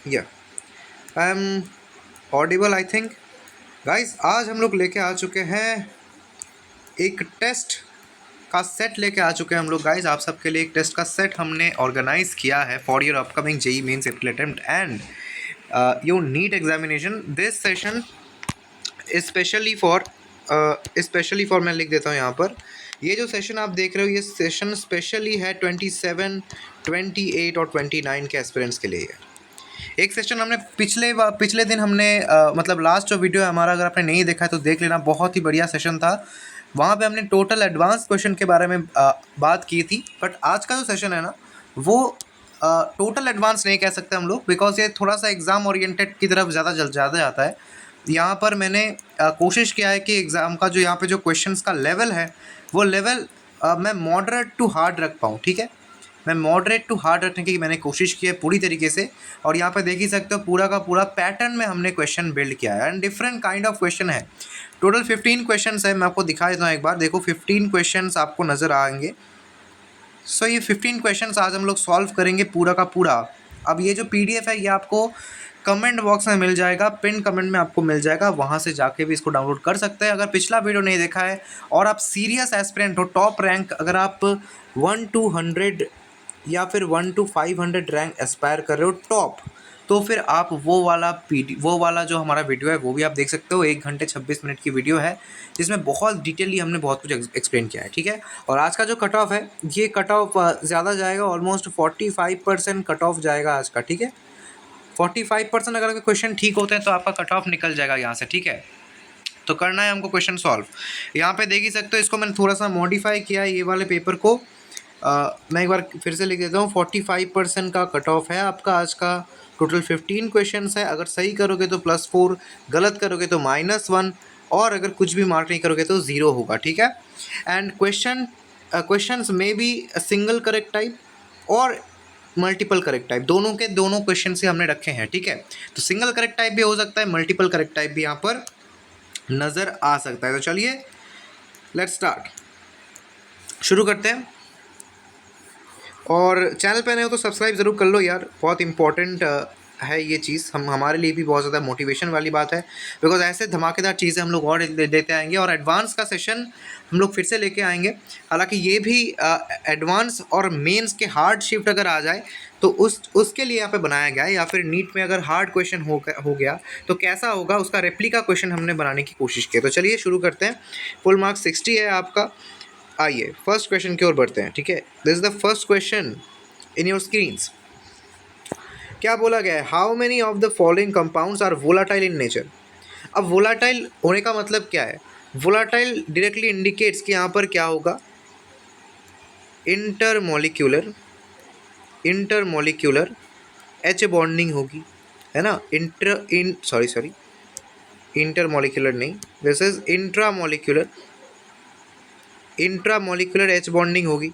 या I am audible I think. Guys आज हम लोग लेके आ चुके हैं एक टेस्ट का सेट लेके आ चुके हैं हम लोग। गाइस आप सबके लिए एक टेस्ट का सेट हमने ऑर्गेनाइज किया है for your upcoming JEE Mains aptitude attempt and your NEET examination. This session specially for मैं लिख देता हूँ यहाँ पर। ये जो सेशन आप देख रहे हो ये सेशन स्पेशली है 27, 28 और 29 के एस्पिरेंट्स के लिए है। एक सेशन हमने पिछले दिन हमने मतलब लास्ट जो वीडियो है हमारा, अगर आपने नहीं देखा है तो देख लेना, बहुत ही बढ़िया सेशन था। वहाँ पे हमने टोटल एडवांस क्वेश्चन के बारे में बात की थी। बट आज का जो सेशन है ना वो टोटल एडवांस नहीं कह सकते हम लोग, बिकॉज ये थोड़ा सा एग्ज़ाम ओरिएंटेड की तरफ ज़्यादा जाता है। यहाँ पर मैंने कोशिश किया है कि एग्ज़ाम का जो यहाँ पे जो क्वेश्चंस का लेवल है वो लेवल मैं मॉडरेट टू हार्ड रख पाऊँ। ठीक है, मैं मॉडरेट टू हार्ड रखने की मैंने कोशिश की है पूरी तरीके से। और यहाँ पे देख ही सकते हो पूरा का पूरा पैटर्न में हमने क्वेश्चन बिल्ड किया है and different kind of question है। टोटल 15 क्वेश्चन है। मैं आपको दिखा देता हूँ एक बार, देखो 15 क्वेश्चन आपको नज़र आएंगे। सो ये 15 क्वेश्चन आज हम लोग सॉल्व करेंगे पूरा का पूरा। अब ये जो PDF है ये आपको कमेंट बॉक्स में मिल जाएगा, पिन कमेंट में आपको मिल जाएगा, वहाँ से जाके भी इसको डाउनलोड कर सकते हैं। अगर पिछला वीडियो नहीं देखा है और आप सीरियस एस्पिरेंट हो, टॉप रैंक, अगर आप 1 to 100 या फिर 1 to 500 रैंक एस्पायर कर रहे हो टॉप, तो फिर आप वो वाला जो हमारा वीडियो है वो भी आप देख सकते हो। 1 घंटे 26 मिनट की वीडियो है जिसमें बहुत डिटेली हमने बहुत कुछ एक्सप्लेन किया है। ठीक है, और आज का जो कट ऑफ है ये कट ऑफ ज़्यादा जाएगा, ऑलमोस्ट 45% कट ऑफ जाएगा आज का। ठीक है, 45% अगर क्वेश्चन ठीक होते हैं तो आपका कट ऑफ निकल जाएगा यहाँ से। ठीक है, तो करना है हमको क्वेश्चन सॉल्व। यहाँ पे देख ही सकते हो, इसको मैंने थोड़ा सा मॉडिफाई किया है ये वाले पेपर को। मैं एक बार फिर से लिख देता हूँ, 45% का कट ऑफ है आपका आज का। टोटल 15 क्वेश्चन है, अगर सही करोगे तो +4, गलत करोगे तो -1, और अगर कुछ भी मार्क नहीं करोगे तो 0 होगा। ठीक है, एंड क्वेश्चंस में बी सिंगल करेक्ट टाइप और मल्टीपल करेक्ट टाइप, दोनों के दोनों क्वेश्चन से हमने रखे हैं। ठीक है, तो सिंगल करेक्ट टाइप भी हो सकता है, मल्टीपल करेक्ट टाइप भी यहाँ पर नज़र आ सकता है। तो चलिए लेट्स स्टार्ट, शुरू करते हैं। और चैनल पे नए हो तो सब्सक्राइब ज़रूर कर लो यार, बहुत इंपॉर्टेंट है ये चीज़, हमारे लिए भी बहुत ज़्यादा मोटिवेशन वाली बात है। बिकॉज ऐसे धमाकेदार चीज़ें हम लोग और देते आएंगे, और एडवांस का सेशन हम लोग फिर से लेके आएंगे। हालांकि ये भी एडवांस और मेंस के हार्ड शिफ्ट अगर आ जाए तो उसके लिए यहाँ पे बनाया गया है। या फिर नीट में अगर हार्ड क्वेश्चन हो गया तो कैसा होगा, उसका रेप्लिका क्वेश्चन हमने बनाने की कोशिश की। तो चलिए शुरू करते हैं। फुल मार्क्स 60 है आपका। आइए फर्स्ट क्वेश्चन की ओर बढ़ते हैं। ठीक है, this is the first question in your screens. क्या बोला गया है, how many of the following compounds are volatile in nature. अब वोलाटाइल होने का मतलब क्या है, वोलाटाइल डायरेक्टली इंडिकेट्स कि यहाँ पर क्या होगा, इंटरमोलिक्यूलर H बॉन्डिंग होगी, है ना। इंटरमोलिक्यूलर नहीं, this is intramolecular H bonding होगी।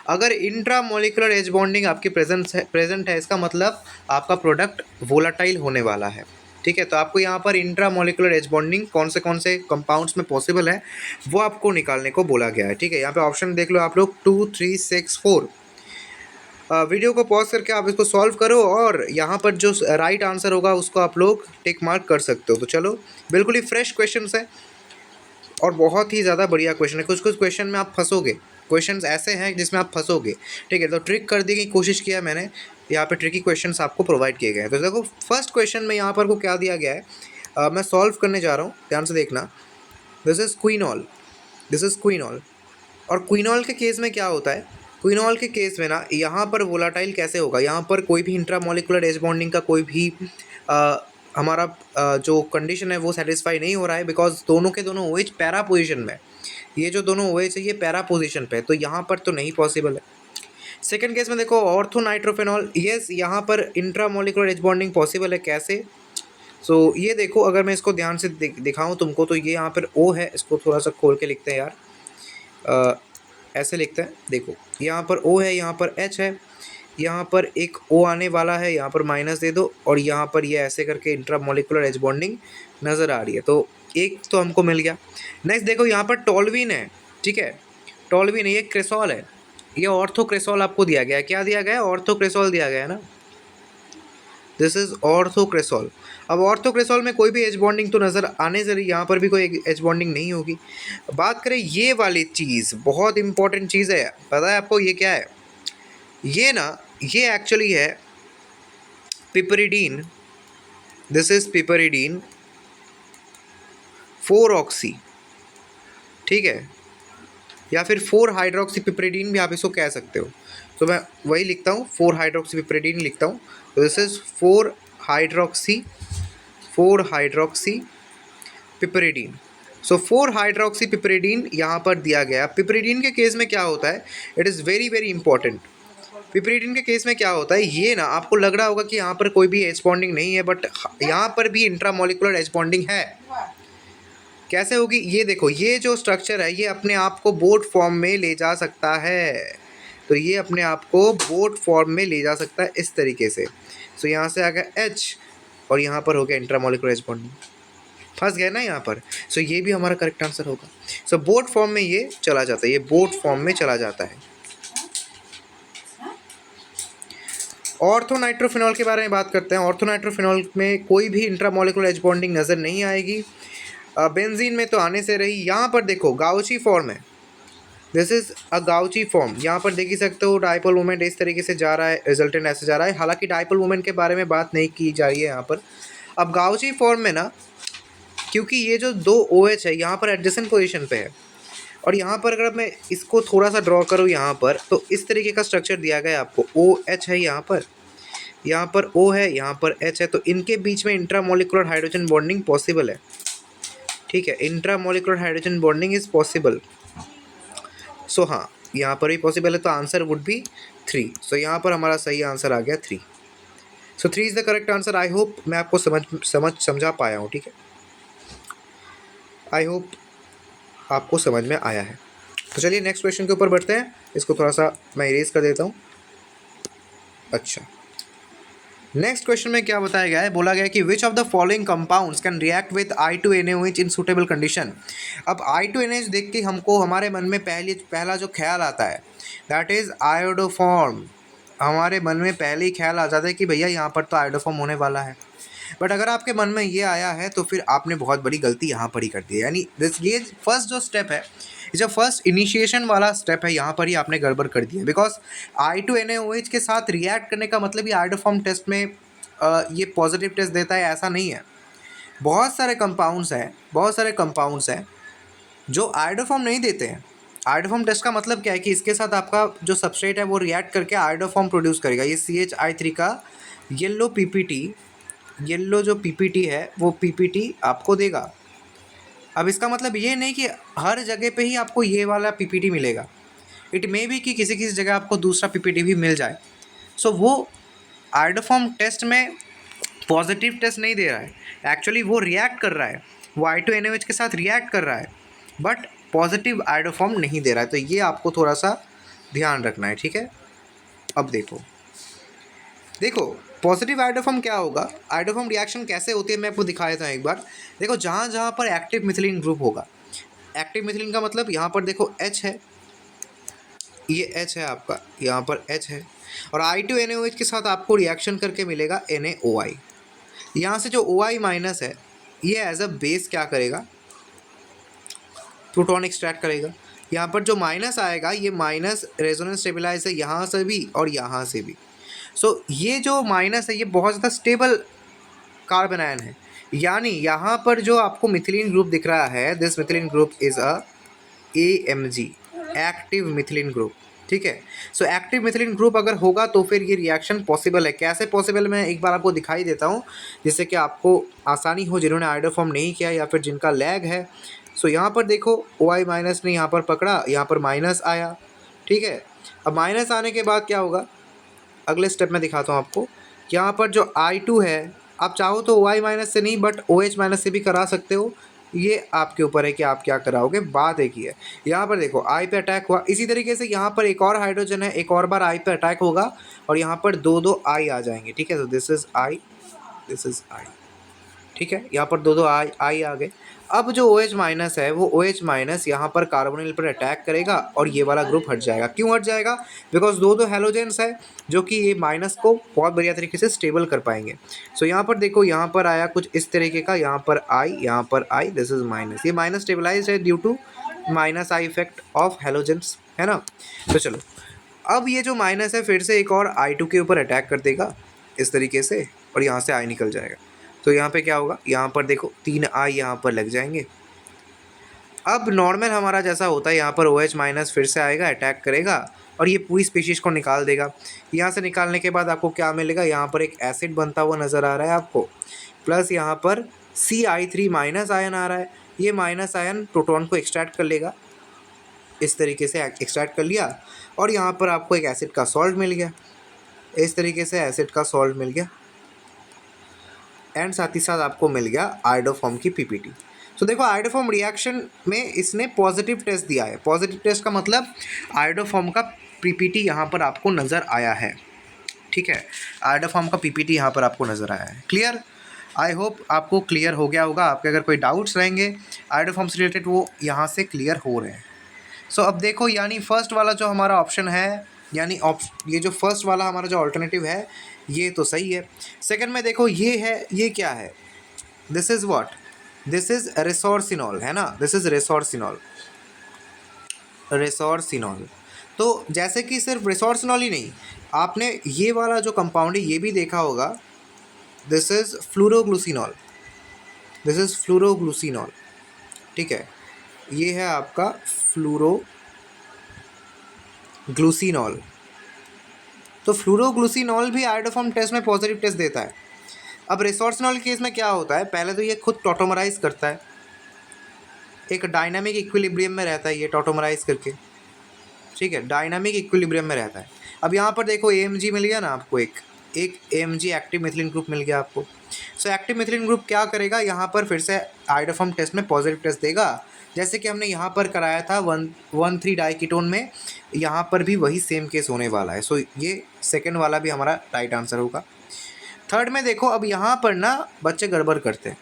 अगर इंट्रामोलिकुलर H बॉन्डिंग आपकी प्रेजेंट है इसका मतलब आपका प्रोडक्ट वोलाटाइल होने वाला है। ठीक है, तो आपको यहाँ पर इंट्रामोलिकुलर H बॉन्डिंग कौन से कंपाउंड्स में पॉसिबल है वो आपको निकालने को बोला गया है। ठीक है, यहाँ पे ऑप्शन देख लो आप लोग 2, 3, 6, 4। वीडियो को पॉज करके आप इसको सॉल्व करो और यहाँ पर जो राइट आंसर होगा उसको आप लोग टिक मार्क कर सकते हो। तो चलो, बिल्कुल ही फ्रेश क्वेश्चन है और बहुत ही ज़्यादा बढ़िया क्वेश्चन है। कुछ क्वेश्चन में आप फंसोगे, क्वेश्चंस ऐसे हैं जिसमें आप फंसोगे। ठीक है, तो ट्रिक कर दी की कोशिश किया मैंने, यहाँ पे ट्रिकी क्वेश्चंस आपको प्रोवाइड किए गए हैं। तो देखो फर्स्ट क्वेश्चन में यहाँ पर को क्या दिया गया है, मैं सॉल्व करने जा रहा हूँ, ध्यान से देखना। This is quinol. और क्विनॉल के केस में क्या होता है, क्विनॉल के केस में ना यहाँ पर वोलाटाइल कैसे होगा, यहाँ पर कोई भी इंट्रामोलिकुलर H बॉन्डिंग का कोई भी हमारा जो कंडीशन है वो सेटिस्फाई नहीं हो रहा है, बिकॉज दोनों के दोनों OH पैरा पोजीशन में, ये जो दोनों OH है ये पैरा पोजीशन पे है, तो यहाँ पर तो नहीं पॉसिबल है। सेकंड केस में देखो ऑर्थो नाइट्रोफेनॉल, यस यहाँ पर इंट्रामोलिकुलर H बॉन्डिंग पॉसिबल है। कैसे, सो ये देखो, अगर मैं इसको ध्यान से दिखाऊँ तुमको तो ये यहाँ पर O है, इसको थोड़ा सा खोल के लिखते हैं यार, ऐसे लिखते हैं। देखो यहाँ पर O है, यहाँ पर H है, यहाँ पर एक O आने वाला है, यहाँ पर माइनस दे दो, और यहाँ पर ये ऐसे करके इंट्रामोलिकुलर H बॉन्डिंग नज़र आ रही है, तो एक तो हमको मिल गया। नेक्स्ट देखो यहाँ पर टोल्यूइन है। ठीक है, टोल्यूइन, ये क्रेसॉल है, ये ऑर्थोक्रेसॉल आपको दिया गया है। क्या दिया गया है, ऑर्थोक्रेसॉल दिया गया है ना। This is orthocresol. अब ऑर्थोक्रेसॉल में कोई भी एच बॉन्डिंग तो नज़र आने से यहाँ पर भी कोई एच बॉन्डिंग नहीं होगी। बात करें ये वाली चीज़, बहुत इंपॉर्टेंट चीज़ है, पता है आपको ये क्या है? ये ना, ये एक्चुअली है पिपरिडीन। दिस इज पिपरिडीन 4-ऑक्सी, ठीक है, या फिर 4 हाइड्रोक्सी पिपरिडीन भी आप इसको कह सकते हो। तो मैं वही लिखता हूँ, 4 हाइड्रोक्सी पिपरिडीन लिखता हूँ। तो this is 4 hydroxy piperidine. So 4 hydroxy piperidine यहाँ पर दिया गया। पिपरिडीन के केस में क्या होता है, it is very very important. Piperidine के केस में क्या होता है, ये ना आपको लग रहा होगा कि यहाँ पर कोई भी एच बॉन्डिंग नहीं है, बट यहाँ पर भी इंट्रामोलिकुलर एच बॉन्डिंग है। कैसे होगी ये देखो, ये जो स्ट्रक्चर है ये अपने आप को बोट फॉर्म में ले जा सकता है। तो ये अपने आप को बोट फॉर्म में ले जा सकता है इस तरीके से। सो यहाँ से आ गया एच और यहाँ पर हो गया इंट्रामोलिकुलर एच बॉन्डिंग, फंस गए ना यहाँ पर। सो ये भी हमारा करेक्ट आंसर होगा। सो बोट फॉर्म में ये चला जाता है, ये बोट फॉर्म में चला जाता है। ऑर्थोनाइट्रोफिनॉल के बारे में बात करते हैं। ऑर्थोनाइट्रोफिनॉल में कोई भी इंट्रामोलिकुलर एच बॉन्डिंग नज़र नहीं आएगी। बेंजीन में तो आने से रही। यहाँ पर देखो गाउची फॉर्म है, दिस इज अ गाउची फॉर्म। यहाँ पर देख ही सकते हो डाइपोल मोमेंट इस तरीके से जा रहा है, रिजल्टेंट ऐसे जा रहा है। हालांकि डाइपोल मोमेंट के बारे में बात नहीं की जा रही है यहाँ पर। अब गाउची फॉर्म में ना, क्योंकि ये जो 2 OH है यहाँ पर एडजेसेंट पोजीशन पे है, और यहाँ पर अगर मैं इसको थोड़ा सा ड्रॉ करूँ यहाँ पर, तो इस तरीके का स्ट्रक्चर दिया गया है आपको। OH है यहाँ पर O है, यहाँ पर H है, तो इनके बीच में इंट्रामोलिकुलर हाइड्रोजन बॉन्डिंग पॉसिबल है, ठीक है, intramolecular hydrogen bonding is possible. So हाँ, यहाँ पर भी पॉसिबल है, तो आंसर वुड बी 3। सो यहाँ पर हमारा सही आंसर आ गया 3। सो 3 is the correct answer. I hope मैं आपको समझा पाया हूँ, ठीक है, आई होप आपको समझ में आया है। तो चलिए नेक्स्ट क्वेश्चन के ऊपर बढ़ते हैं। इसको थोड़ा सा मैं इरेज कर देता हूँ। अच्छा, नेक्स्ट क्वेश्चन में क्या बताया गया है, बोला गया है कि विच of the following compounds can react with I2NaOH in suitable condition. अब I2NaOH देख के हमको हमारे मन में पहला जो ख्याल आता है दैट इज़ आयोडोफॉर्म। हमारे मन में पहले ही ख्याल आ जाता है कि भैया यहाँ पर तो आयोडोफॉर्म होने वाला है। बट अगर आपके मन में ये आया है तो फिर आपने बहुत बड़ी गलती यहाँ पर ही कर दी है। यानी ये फर्स्ट जो स्टेप है, जो फर्स्ट इनिशिएशन वाला स्टेप है, यहाँ पर ही आपने गड़बड़ कर दी है। बिकॉज I2NaOH के साथ रिएक्ट करने का मतलब ही आयोडोफॉर्म टेस्ट में ये पॉजिटिव टेस्ट देता है, ऐसा नहीं है। बहुत सारे कंपाउंड्स हैं जो आयोडोफॉर्म नहीं देते हैं। आयोडोफॉर्म टेस्ट का मतलब क्या है कि इसके साथ आपका जो सबस्ट्रेट है वो रिएक्ट करके आयोडोफॉर्म प्रोड्यूस करेगा। ये CH3 का येलो जो PPT है वो PPT आपको देगा। अब इसका मतलब ये नहीं कि हर जगह पे ही आपको ये वाला PPT मिलेगा। इट मे बी कि किसी किसी जगह आपको दूसरा PPT भी मिल जाए। सो वो आयोडोफॉर्म टेस्ट में पॉजिटिव टेस्ट नहीं दे रहा है, एक्चुअली वो रिएक्ट कर रहा है, वो I2NaOH के साथ रिएक्ट कर रहा है, बट पॉजिटिव आयोडोफॉर्म नहीं दे रहा है। तो ये आपको थोड़ा सा ध्यान रखना है, ठीक है। अब देखो पॉजिटिव आयोडोफॉर्म क्या होगा, आयोडोफॉर्म रिएक्शन कैसे होती है मैं आपको दिखा देता हूँ एक बार। देखो जहाँ जहाँ पर एक्टिव मिथिलीन ग्रुप होगा, एक्टिव मिथिलीन का मतलब यहाँ पर देखो H है, ये H है आपका, यहाँ पर H है, और I2NaOH के साथ आपको रिएक्शन करके मिलेगा NaOI। यहाँ से जो OI माइनस है ये एज अ बेस क्या करेगा, प्रोटॉन एक्सट्रैक्ट करेगा। यहाँ पर जो माइनस आएगा ये माइनस रेजोनेंस स्टेबलाइज है यहाँ से भी और यहाँ से भी। सो ये जो माइनस है ये बहुत ज़्यादा स्टेबल कार्बन आयन है। यानी यहाँ पर जो आपको मिथिलीन ग्रुप दिख रहा है, this methylene group is a AMG, active methylene group, ठीक है। सो एक्टिव मिथिलीन ग्रुप अगर होगा तो फिर ये रिएक्शन पॉसिबल है। कैसे पॉसिबल, मैं एक बार आपको दिखाई देता हूँ जिससे कि आपको आसानी हो, जिन्होंने आयोडोफॉर्म नहीं किया या फिर जिनका लैग है। सो यहाँ पर देखो OI माइनस ने यहाँ पर पकड़ा, यहाँ पर माइनस आया, ठीक है। अब माइनस आने के बाद क्या होगा, अगले स्टेप में दिखाता हूँ आपको। यहाँ पर जो I2 है, आप चाहो तो OI माइनस से नहीं बट OH माइनस से भी करा सकते हो, ये आपके ऊपर है कि आप क्या कराओगे। बात एक ही है। यहाँ पर देखो I पे अटैक हुआ, इसी तरीके से यहाँ पर एक और हाइड्रोजन है, एक और बार I पे अटैक होगा और यहाँ पर दो I आ जाएंगे, ठीक है। तो this is I, this is I, ठीक है, यहाँ पर दो दो आई आ गए। अब जो OH माइनस है वो OH माइनस यहाँ पर कार्बोनिल पर अटैक करेगा और ये वाला ग्रुप हट जाएगा। क्यों हट जाएगा? बिकॉज दो दो हेलोजेंस है जो कि ये माइनस को बहुत बढ़िया तरीके से स्टेबल कर पाएंगे। सो यहाँ पर देखो, यहाँ पर आया कुछ इस तरीके का, यहाँ पर आई, यहाँ पर आई, दिस इज माइनस। ये माइनस स्टेबलाइज है due to minus I effect of halogens, है ना। तो चलो, अब ये जो माइनस है फिर से एक और I2 के ऊपर अटैक कर देगा इस तरीके से और यहाँ से आई निकल जाएगा। तो यहाँ पे क्या होगा, यहाँ पर देखो 3 आई यहाँ पर लग जाएंगे। अब नॉर्मल हमारा जैसा होता है, यहाँ पर OH माइनस फिर से आएगा, अटैक करेगा और ये पूरी स्पीशीज़ को निकाल देगा। यहाँ से निकालने के बाद आपको क्या मिलेगा, यहाँ पर एक एसिड बनता हुआ नज़र आ रहा है आपको, प्लस यहाँ पर CI3 माइनस आयन आ रहा है। ये माइनस आयन प्रोटॉन को एक्सट्रैक्ट कर लेगा, इस तरीके से एक्सट्रैक्ट कर लिया और यहाँ पर आपको एक एसिड का सॉल्ट मिल गया। इस तरीके से एसिड का सॉल्ट मिल गया एंड साथ ही साथ आपको मिल गया आयोडोफॉर्म की PPT। तो देखो, आयोडोफॉर्म रिएक्शन में इसने पॉजिटिव टेस्ट दिया है। पॉजिटिव टेस्ट का मतलब आयोडोफॉर्म का PPT यहाँ पर आपको नज़र आया है। ठीक है, आयोडोफॉर्म का PPT यहाँ पर आपको नज़र आया है। क्लियर? आई होप आपको क्लियर हो गया होगा। आपके अगर कोई डाउट्स रहेंगे आयोडोफॉर्म से रिलेटेड, वो यहाँ से क्लियर हो रहे हैं। सो अब देखो, यानी फर्स्ट वाला जो हमारा ऑप्शन है, यानी ये जो फर्स्ट वाला हमारा जो ऑल्टरनेटिव है, ये तो सही है। सेकंड में देखो, ये है, ये क्या है, this is what, this is resorcinol, है ना, दिस इज़ रेसोर्सिनॉल। रेसोर्सिनॉल, तो जैसे कि सिर्फ रेसोर्सिनॉल ही नहीं, आपने ये वाला जो कंपाउंड है ये भी देखा होगा, दिस इज़ फ्लूरोग्लूसिनॉल, दिस इज़ फ्लूरोग्लूसिनॉल। ठीक है, ये है आपका फ्लूरोग्लूसिनॉल। तो फ्लूरोग्लूसिनॉल भी आयोडोफॉर्म टेस्ट में पॉजिटिव टेस्ट देता है। अब रेसोर्सिनॉल केस में क्या होता है, पहले तो ये खुद टॉटोमराइज करता है, एक डायनामिक इक्विलिब्रियम में रहता है ये टॉटोमराइज करके। ठीक है, डायनामिक इक्विलिब्रियम में रहता है। अब यहाँ पर देखो AMG मिल गया ना आपको, एक AMG एक्टिव मिथिलीन ग्रुप मिल गया आपको। सो एक्टिव मिथिलीन ग्रुप क्या करेगा, यहाँ पर फिर से आयोडोफॉर्म टेस्ट में पॉजिटिव टेस्ट देगा, जैसे कि हमने यहाँ पर कराया था 1,1,3 डाइकीटोन में। यहाँ पर भी वही सेम केस होने वाला है। सो ये सेकेंड वाला भी हमारा राइट आंसर होगा। थर्ड में देखो, अब यहाँ पर ना बच्चे गड़बड़ करते हैं।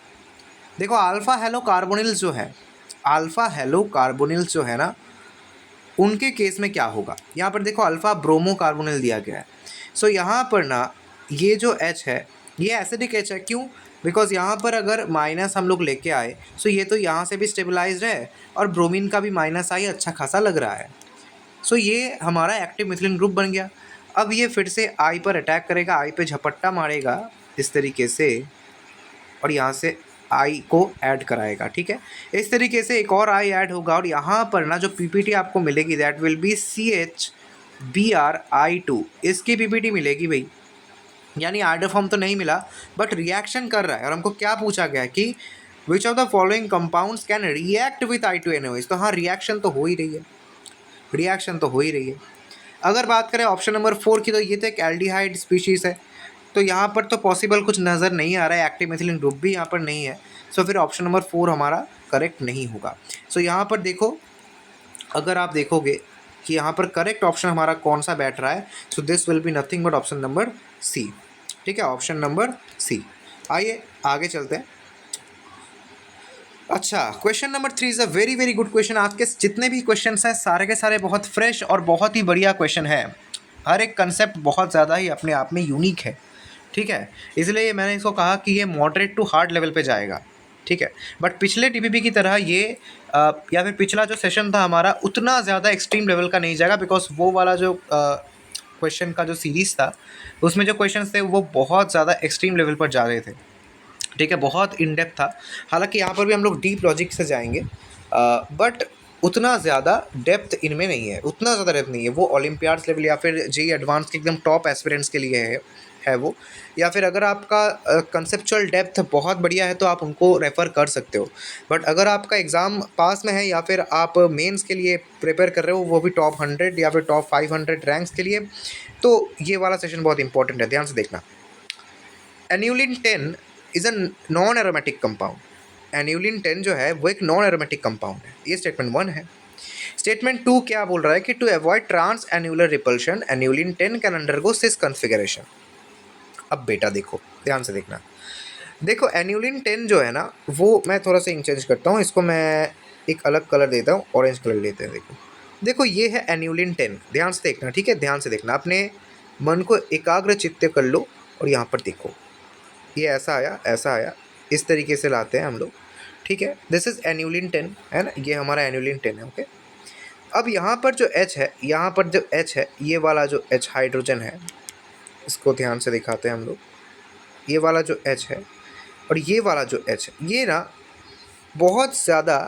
देखो, अल्फ़ा हेलो कार्बोनिल्स जो है, अल्फ़ा हेलो कार्बोनिल्स जो है ना, उनके केस में क्या होगा। यहाँ पर देखो अल्फ़ा ब्रोमो कार्बोनिल दिया गया है। सो यहाँ पर ना ये जो H है ये एसिडिक H है। क्यों? बिकॉज यहाँ पर अगर माइनस हम लोग लेके आए, सो ये तो यहाँ से भी स्टेबलाइज्ड है और ब्रोमीन का भी माइनस आई अच्छा खासा लग रहा है। सो ये हमारा एक्टिव मिथिलीन ग्रुप बन गया। अब ये फिर से I पर अटैक करेगा, I पे झपट्टा मारेगा इस तरीके से और यहाँ से I को ऐड कराएगा। ठीक है, इस तरीके से एक और I ऐड होगा और यहाँ पर ना जो PPT आपको मिलेगी दैट विल बी CHBrI2, इसकी PPT मिलेगी भाई। यानी आयोडोफॉर्म तो नहीं मिला बट रिएक्शन कर रहा है। और हमको क्या पूछा गया कि विच of the following compounds can react with I2NOH। तो हाँ, रिएक्शन तो हो ही रही है, रिएक्शन तो हो ही रही है। अगर बात करें ऑप्शन नंबर 4 की, तो ये तो एक एल्डिहाइड स्पीशीज़ है, तो यहाँ पर तो पॉसिबल कुछ नज़र नहीं आ रहा है, एक्टिव मिथिलीन ग्रुप भी यहाँ पर नहीं है। सो फिर ऑप्शन नंबर 4 हमारा करेक्ट नहीं होगा। सो यहाँ पर देखो, अगर आप देखोगे कि यहाँ पर करेक्ट ऑप्शन हमारा कौन सा बैठ रहा है, सो this will be nothing but option number C। ठीक है, ऑप्शन नंबर C। आइए आगे चलते हैं। अच्छा, question number 3 is a very very good question. आज के जितने भी क्वेश्चन हैं सारे के सारे बहुत फ्रेश और बहुत ही बढ़िया क्वेश्चन है। हर एक कंसेप्ट बहुत ज़्यादा ही अपने आप में यूनिक है। ठीक है, इसलिए मैंने इसको कहा कि ये मॉडरेट टू हार्ड लेवल पे जाएगा। ठीक है, बट पिछले TPP की तरह ये या फिर पिछला जो सेशन था हमारा उतना ज़्यादा एक्सट्रीम लेवल का नहीं जाएगा, बिकॉज वो वाला जो क्वेश्चन का जो सीरीज़ था उसमें जो क्वेश्चंस थे वो बहुत ज़्यादा एक्सट्रीम लेवल पर जा रहे थे। ठीक है, बहुत इन डेप्थ था। हालांकि यहाँ पर भी हम लोग डीप लॉजिक से जाएंगे, बट उतना ज़्यादा डेप्थ इनमें नहीं है, उतना ज़्यादा डेप्थ नहीं है। वो ओलंपियाड्स लेवल या फिर JEE एडवांस के एकदम टॉप एस्पिरेंट्स के लिए है वो। या फिर अगर आपका कंसेप्चुअल डेप्थ बहुत बढ़िया है तो आप उनको रेफ़र कर सकते हो। बट अगर आपका एग्ज़ाम पास में है या फिर आप मेंस के लिए प्रिपेयर कर रहे हो, वो भी टॉप 100 या फिर टॉप 500 रैंक्स के लिए, तो ये वाला सेशन बहुत इंपॉर्टेंट है, ध्यान से देखना। Annulene 10 is a non aromatic compound. Annulene 10 जो है वो एक नॉन एरोमेटिक कंपाउंड है। ये स्टेटमेंट 1 है। स्टेटमेंट 2 क्या बोल रहा है कि to avoid trans annular repulsion annulene 10 can undergo cis configuration. अब बेटा देखो, ध्यान से देखना, देखो एन्यूलिन 10 जो है ना, वो मैं थोड़ा सा इंचेंज करता हूँ, इसको मैं एक अलग कलर देता हूँ, ऑरेंज कलर लेते हैं। देखो देखो ये है एन्यूलिन 10, ध्यान से देखना, ठीक है, ध्यान से देखना, अपने मन को एकाग्र चित्त कर लो और यहाँ पर देखो, ये ऐसा आया, ऐसा आया, इस तरीके से लाते हैं हम लोग, ठीक है। दिस इज़ एन्यूलिन 10 है ना, ये हमारा एन्यूलिन 10 है, ओके। अब यहाँ पर जो H है, यहाँ पर जो H है, ये वाला जो H हाइड्रोजन है, इसको ध्यान से दिखाते हैं हम लोग, ये वाला जो H है और ये वाला जो H है, ये ना बहुत ज़्यादा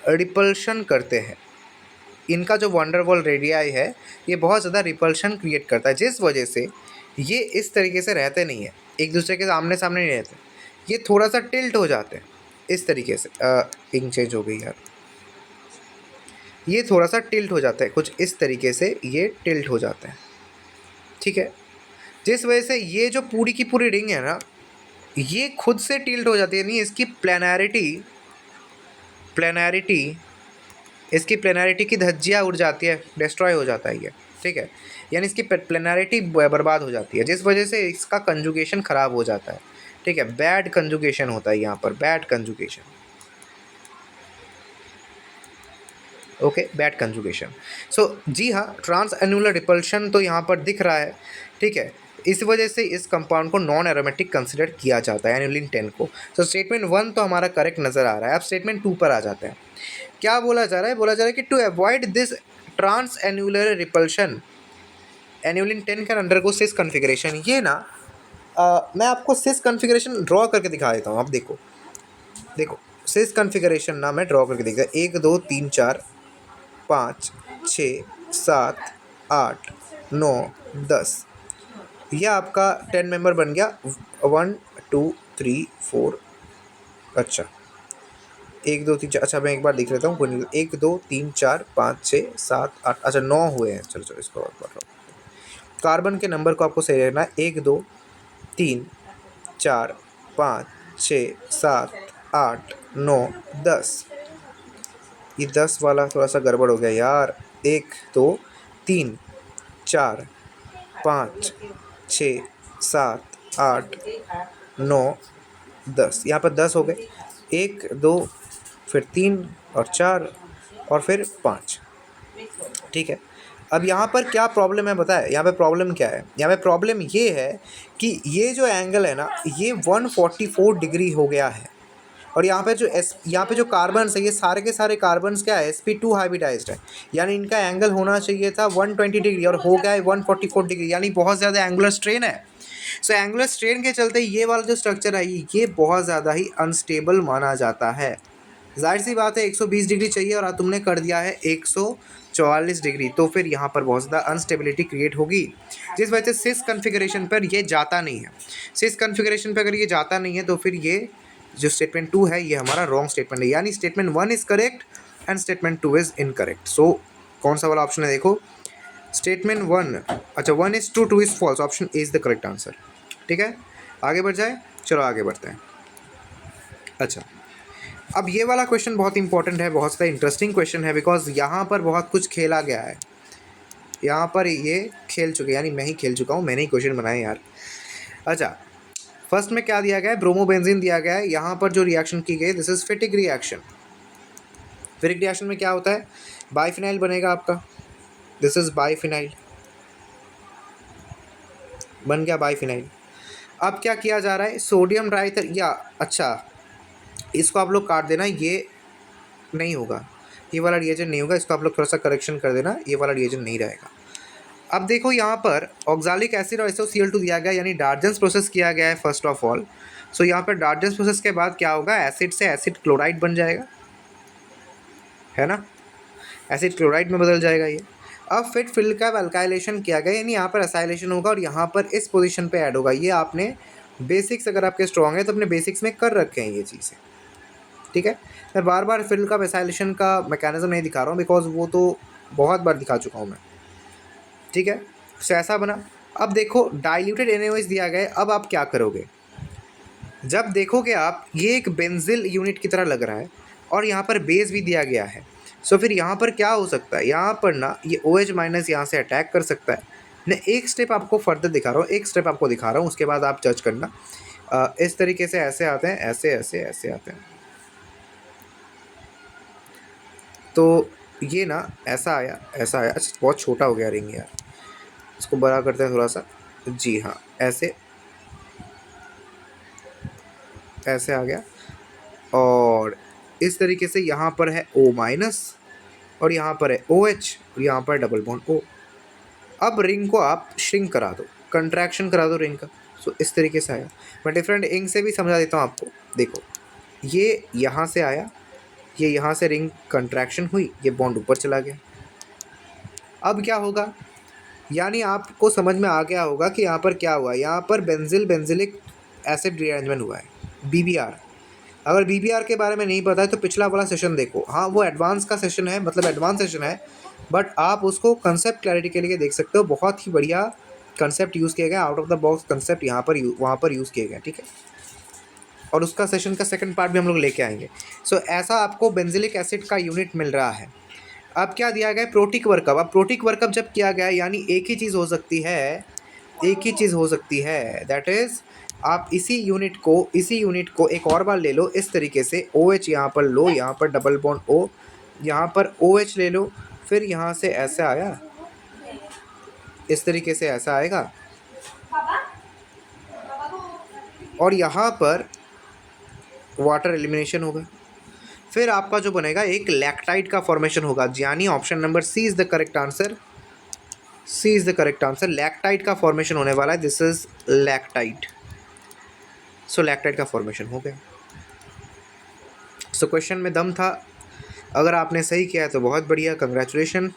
रिपल्शन करते हैं। इनका जो वंडरवॉल रेडियाई है, ये बहुत ज़्यादा रिपल्शन क्रिएट करता है, जिस वजह से ये इस तरीके से रहते नहीं है, एक दूसरे के आमने सामने नहीं रहते, ये थोड़ा सा टिल्ट हो जाते हैं इस तरीके से। इंक चेंज हो गई यार, ये थोड़ा सा टिल्ट हो जाता है, कुछ इस तरीके से ये टिल्ट हो जाता है, ठीक है। जिस वजह से ये जो पूरी की पूरी रिंग है ना, ये खुद से टिल्ट हो जाती है, नहीं इसकी प्लेनैरिटी की धज्जियाँ उड़ जाती है, डिस्ट्रॉय हो जाता है ये, ठीक है, यानी इसकी प्लेनैरिटी बर्बाद हो जाती है, जिस वजह से इसका कंजुगेशन ख़राब हो जाता है, ठीक है। बैड कंजुगेशन होता है यहाँ पर, bad conjugation, okay, bad conjugation. So जी हाँ, ट्रांस एन्युलर रिपल्शन तो यहाँ पर दिख रहा है, ठीक है। इस वजह से इस कंपाउंड को नॉन एरोमेटिक कंसिडर किया जाता है, एन्युलिन 10 को। सो स्टेटमेंट 1 तो हमारा करेक्ट नज़र आ रहा है। अब स्टेटमेंट 2 पर आ जाते हैं। क्या बोला जा रहा है? बोला जा रहा है कि to avoid this trans annular repulsion annulene 10 can undergo cis configuration. ये ना मैं आपको सिस कन्फिगरेशन ड्रॉ करके दिखा देता हूँ। आप देखो देखो, सिस कन्फिगरेशन ना मैं ड्रॉ करके दिखता हूँ। 1 2 3 4 5 6 7 8 9 10, यह आपका 10 मेंबर बन गया। 1 2 3 4, अच्छा 1 2 3 4, अच्छा मैं एक बार लिख लेता हूँ। 1 2 3 4 5 6 7 8, अच्छा 9 हुए हैं। चलो चलो इसको और पढ़ रहा हूँ। कार्बन के नंबर को आपको सही रहना है। 1 2 3 4 5 6 7 8 9 10। ये 10 वाला थोड़ा सा गड़बड़ हो गया यार। 1 2 3 4 5 6 7 8 9 10, यहाँ पर 10 हो गए। 1 2 फिर 3 और 4 और फिर 5, ठीक है। अब यहाँ पर क्या प्रॉब्लम है बताए? यहाँ पे प्रॉब्लम क्या है? यहाँ पे प्रॉब्लम ये है कि ये जो एंगल है ना, ये 144 डिग्री हो गया है। और यहाँ पे जो कार्बन्स है, ये सारे के सारे कार्बन्स क्या है? sp2 हाइब्रिडाइज्ड है, यानी इनका एंगल होना चाहिए था 120 डिग्री और हो गया है 144 डिग्री, यानी बहुत ज़्यादा एंगुलर स्ट्रेन है। सो एंगुलर स्ट्रेन के चलते ये वाला जो स्ट्रक्चर है, ये बहुत ज़्यादा ही अनस्टेबल माना जाता है। जाहिर सी बात है, 120 डिग्री चाहिए और तुमने कर दिया है 144 डिग्री, तो फिर यहाँ पर बहुत ज़्यादा अनस्टेबिलिटी क्रिएट होगी, जिस वजह से सिस कन्फिगरेशन पर ये जाता नहीं है। सिस कन्फिगरेशन पर अगर ये जाता नहीं है तो फिर ये जो स्टेटमेंट 2 है, ये हमारा रॉन्ग स्टेटमेंट है, यानी statement 1 is correct and statement 2 is incorrect. So कौन सा वाला ऑप्शन है? देखो स्टेटमेंट 1, अच्छा 1 is true, 2 is false, option A is the correct answer, ठीक है। आगे बढ़ जाए, चलो आगे बढ़ते हैं। अच्छा, अब ये वाला क्वेश्चन बहुत इंपॉर्टेंट है, बहुत ज़्यादा इंटरेस्टिंग क्वेश्चन है, बिकॉज यहाँ पर बहुत कुछ खेला गया है। यहाँ पर ये खेल चुके, यानी मैं ही खेल चुका हूँ, मैंने ही क्वेश्चन बनाए यार। अच्छा, फर्स्ट में क्या दिया गया है? ब्रोमोबेंजीन दिया गया है। यहाँ पर जो रिएक्शन की गई, दिस इज फिटिक रिएक्शन। फिटिक रिएक्शन में क्या होता है? बाइफिनाइल बनेगा आपका, दिस इज बाइफिनाइल, बन गया बाइफिनाइल। अब क्या किया जा रहा है? सोडियम ट्राइथर, या अच्छा इसको आप लोग काट देना, ये नहीं होगा, ये वाला रिएजेंट नहीं होगा, इसको आप लोग थोड़ा सा करेक्शन कर देना, ये वाला रिएजेंट नहीं रहेगा। अब देखो यहाँ पर ऑक्सालिक एसिड और SOCl2 दिया गया, यानी डार्जेंस प्रोसेस किया गया है फर्स्ट ऑफ ऑल। सो यहाँ पर डार्जेंस प्रोसेस के बाद क्या होगा? एसिड से एसिड क्लोराइड बन जाएगा, है ना, एसिड क्लोराइड में बदल जाएगा ये। अब फिर का अल्काइलेशन किया गया, यानी यहाँ पर एसाइलेशन होगा और यहाँ पर इस पोजीशन पे ऐड होगा। ये आपने बेसिक्स अगर आपके स्ट्रॉन्ग है तो अपने बेसिक्स में कर रखे हैं ये चीज़ें, ठीक है। मैं बार बार फिल का एसाइलेशन का मैकेनिज्म नहीं दिखा रहा हूँ, बिकॉज वो तो बहुत बार दिखा चुका हूँ मैं, ठीक है। तो ऐसा बना। अब देखो डाइल्यूटेड NaOH दिया गया है। अब आप क्या करोगे? जब देखोगे आप, ये एक बेंजिल यूनिट की तरह लग रहा है और यहाँ पर बेस भी दिया गया है। सो फिर यहाँ पर क्या हो सकता है? यहाँ पर ना ये OH माइनस यहाँ से अटैक कर सकता है। मैं एक स्टेप आपको फर्दर दिखा रहा हूँ, एक स्टेप आपको दिखा रहा हूँ, उसके बाद आप जज करना। इस तरीके से ऐसे आते हैं, ऐसे ऐसे ऐसे आते हैं। तो ये ना ऐसा आया, ऐसा आया। अच्छा बहुत छोटा हो गया रिंग यार, इसको बड़ा करते हैं थोड़ा सा। जी हाँ, ऐसे ऐसे आ गया। और इस तरीके से यहाँ पर है O माइनस और यहाँ पर है OH और यहाँ पर डबल बॉन्ड O। अब रिंग को आप श्रिंक करा दो, कंट्रैक्शन करा दो रिंग का। सो इस तरीके से आया। मैं डिफरेंट इंक से भी समझा देता हूँ आपको। देखो ये यहाँ से आया, ये यहाँ से रिंग कंट्रैक्शन हुई, ये बॉन्ड ऊपर चला गया। अब क्या होगा, यानी आपको समझ में आ गया होगा कि यहाँ पर क्या हुआ। यहाँ पर बेंजिल बेंजिलिक एसिड रीअरेंजमेंट हुआ है, BBR। अगर BBR के बारे में नहीं पता है तो पिछला वाला सेशन देखो। हाँ वो एडवांस का सेशन है, मतलब एडवांस सेशन है, बट आप उसको कंसेप्ट क्लैरिटी के लिए देख सकते हो। बहुत ही बढ़िया कंसेप्ट यूज़ किया गया, out of the box concept यहाँ पर वहाँ पर यूज़ किए गए, ठीक है। और उसका सेशन का सेकंड पार्ट भी हम लोग लेके आएंगे। सो ऐसा आपको बेंजिलिक एसिड का यूनिट मिल रहा है। अब क्या दिया गया है, प्रोटिक वर्कअप। अब प्रोटिक वर्कअप जब किया गया, यानी एक ही चीज़ हो सकती है, एक ही चीज़ हो सकती है, दैट इज़ आप इसी यूनिट को एक और बार ले लो इस तरीके से। OH यहाँ पर लो, यहाँ पर डबल बॉन्ड O, यहाँ पर OH ले लो, फिर यहाँ से ऐसे आया, इस तरीके से ऐसा आएगा, और यहाँ पर वाटर एलिमिनेशन होगा। फिर आपका जो बनेगा एक लैक्टाइड का फॉर्मेशन होगा, यानी option number C is the correct answer. C is the correct answer. Lactide का फॉर्मेशन होने वाला है, this is lactide. So lactide का फॉर्मेशन हो गया। सो क्वेश्चन में दम था। अगर आपने सही किया है तो बहुत बढ़िया, कंग्रेचुलेशन।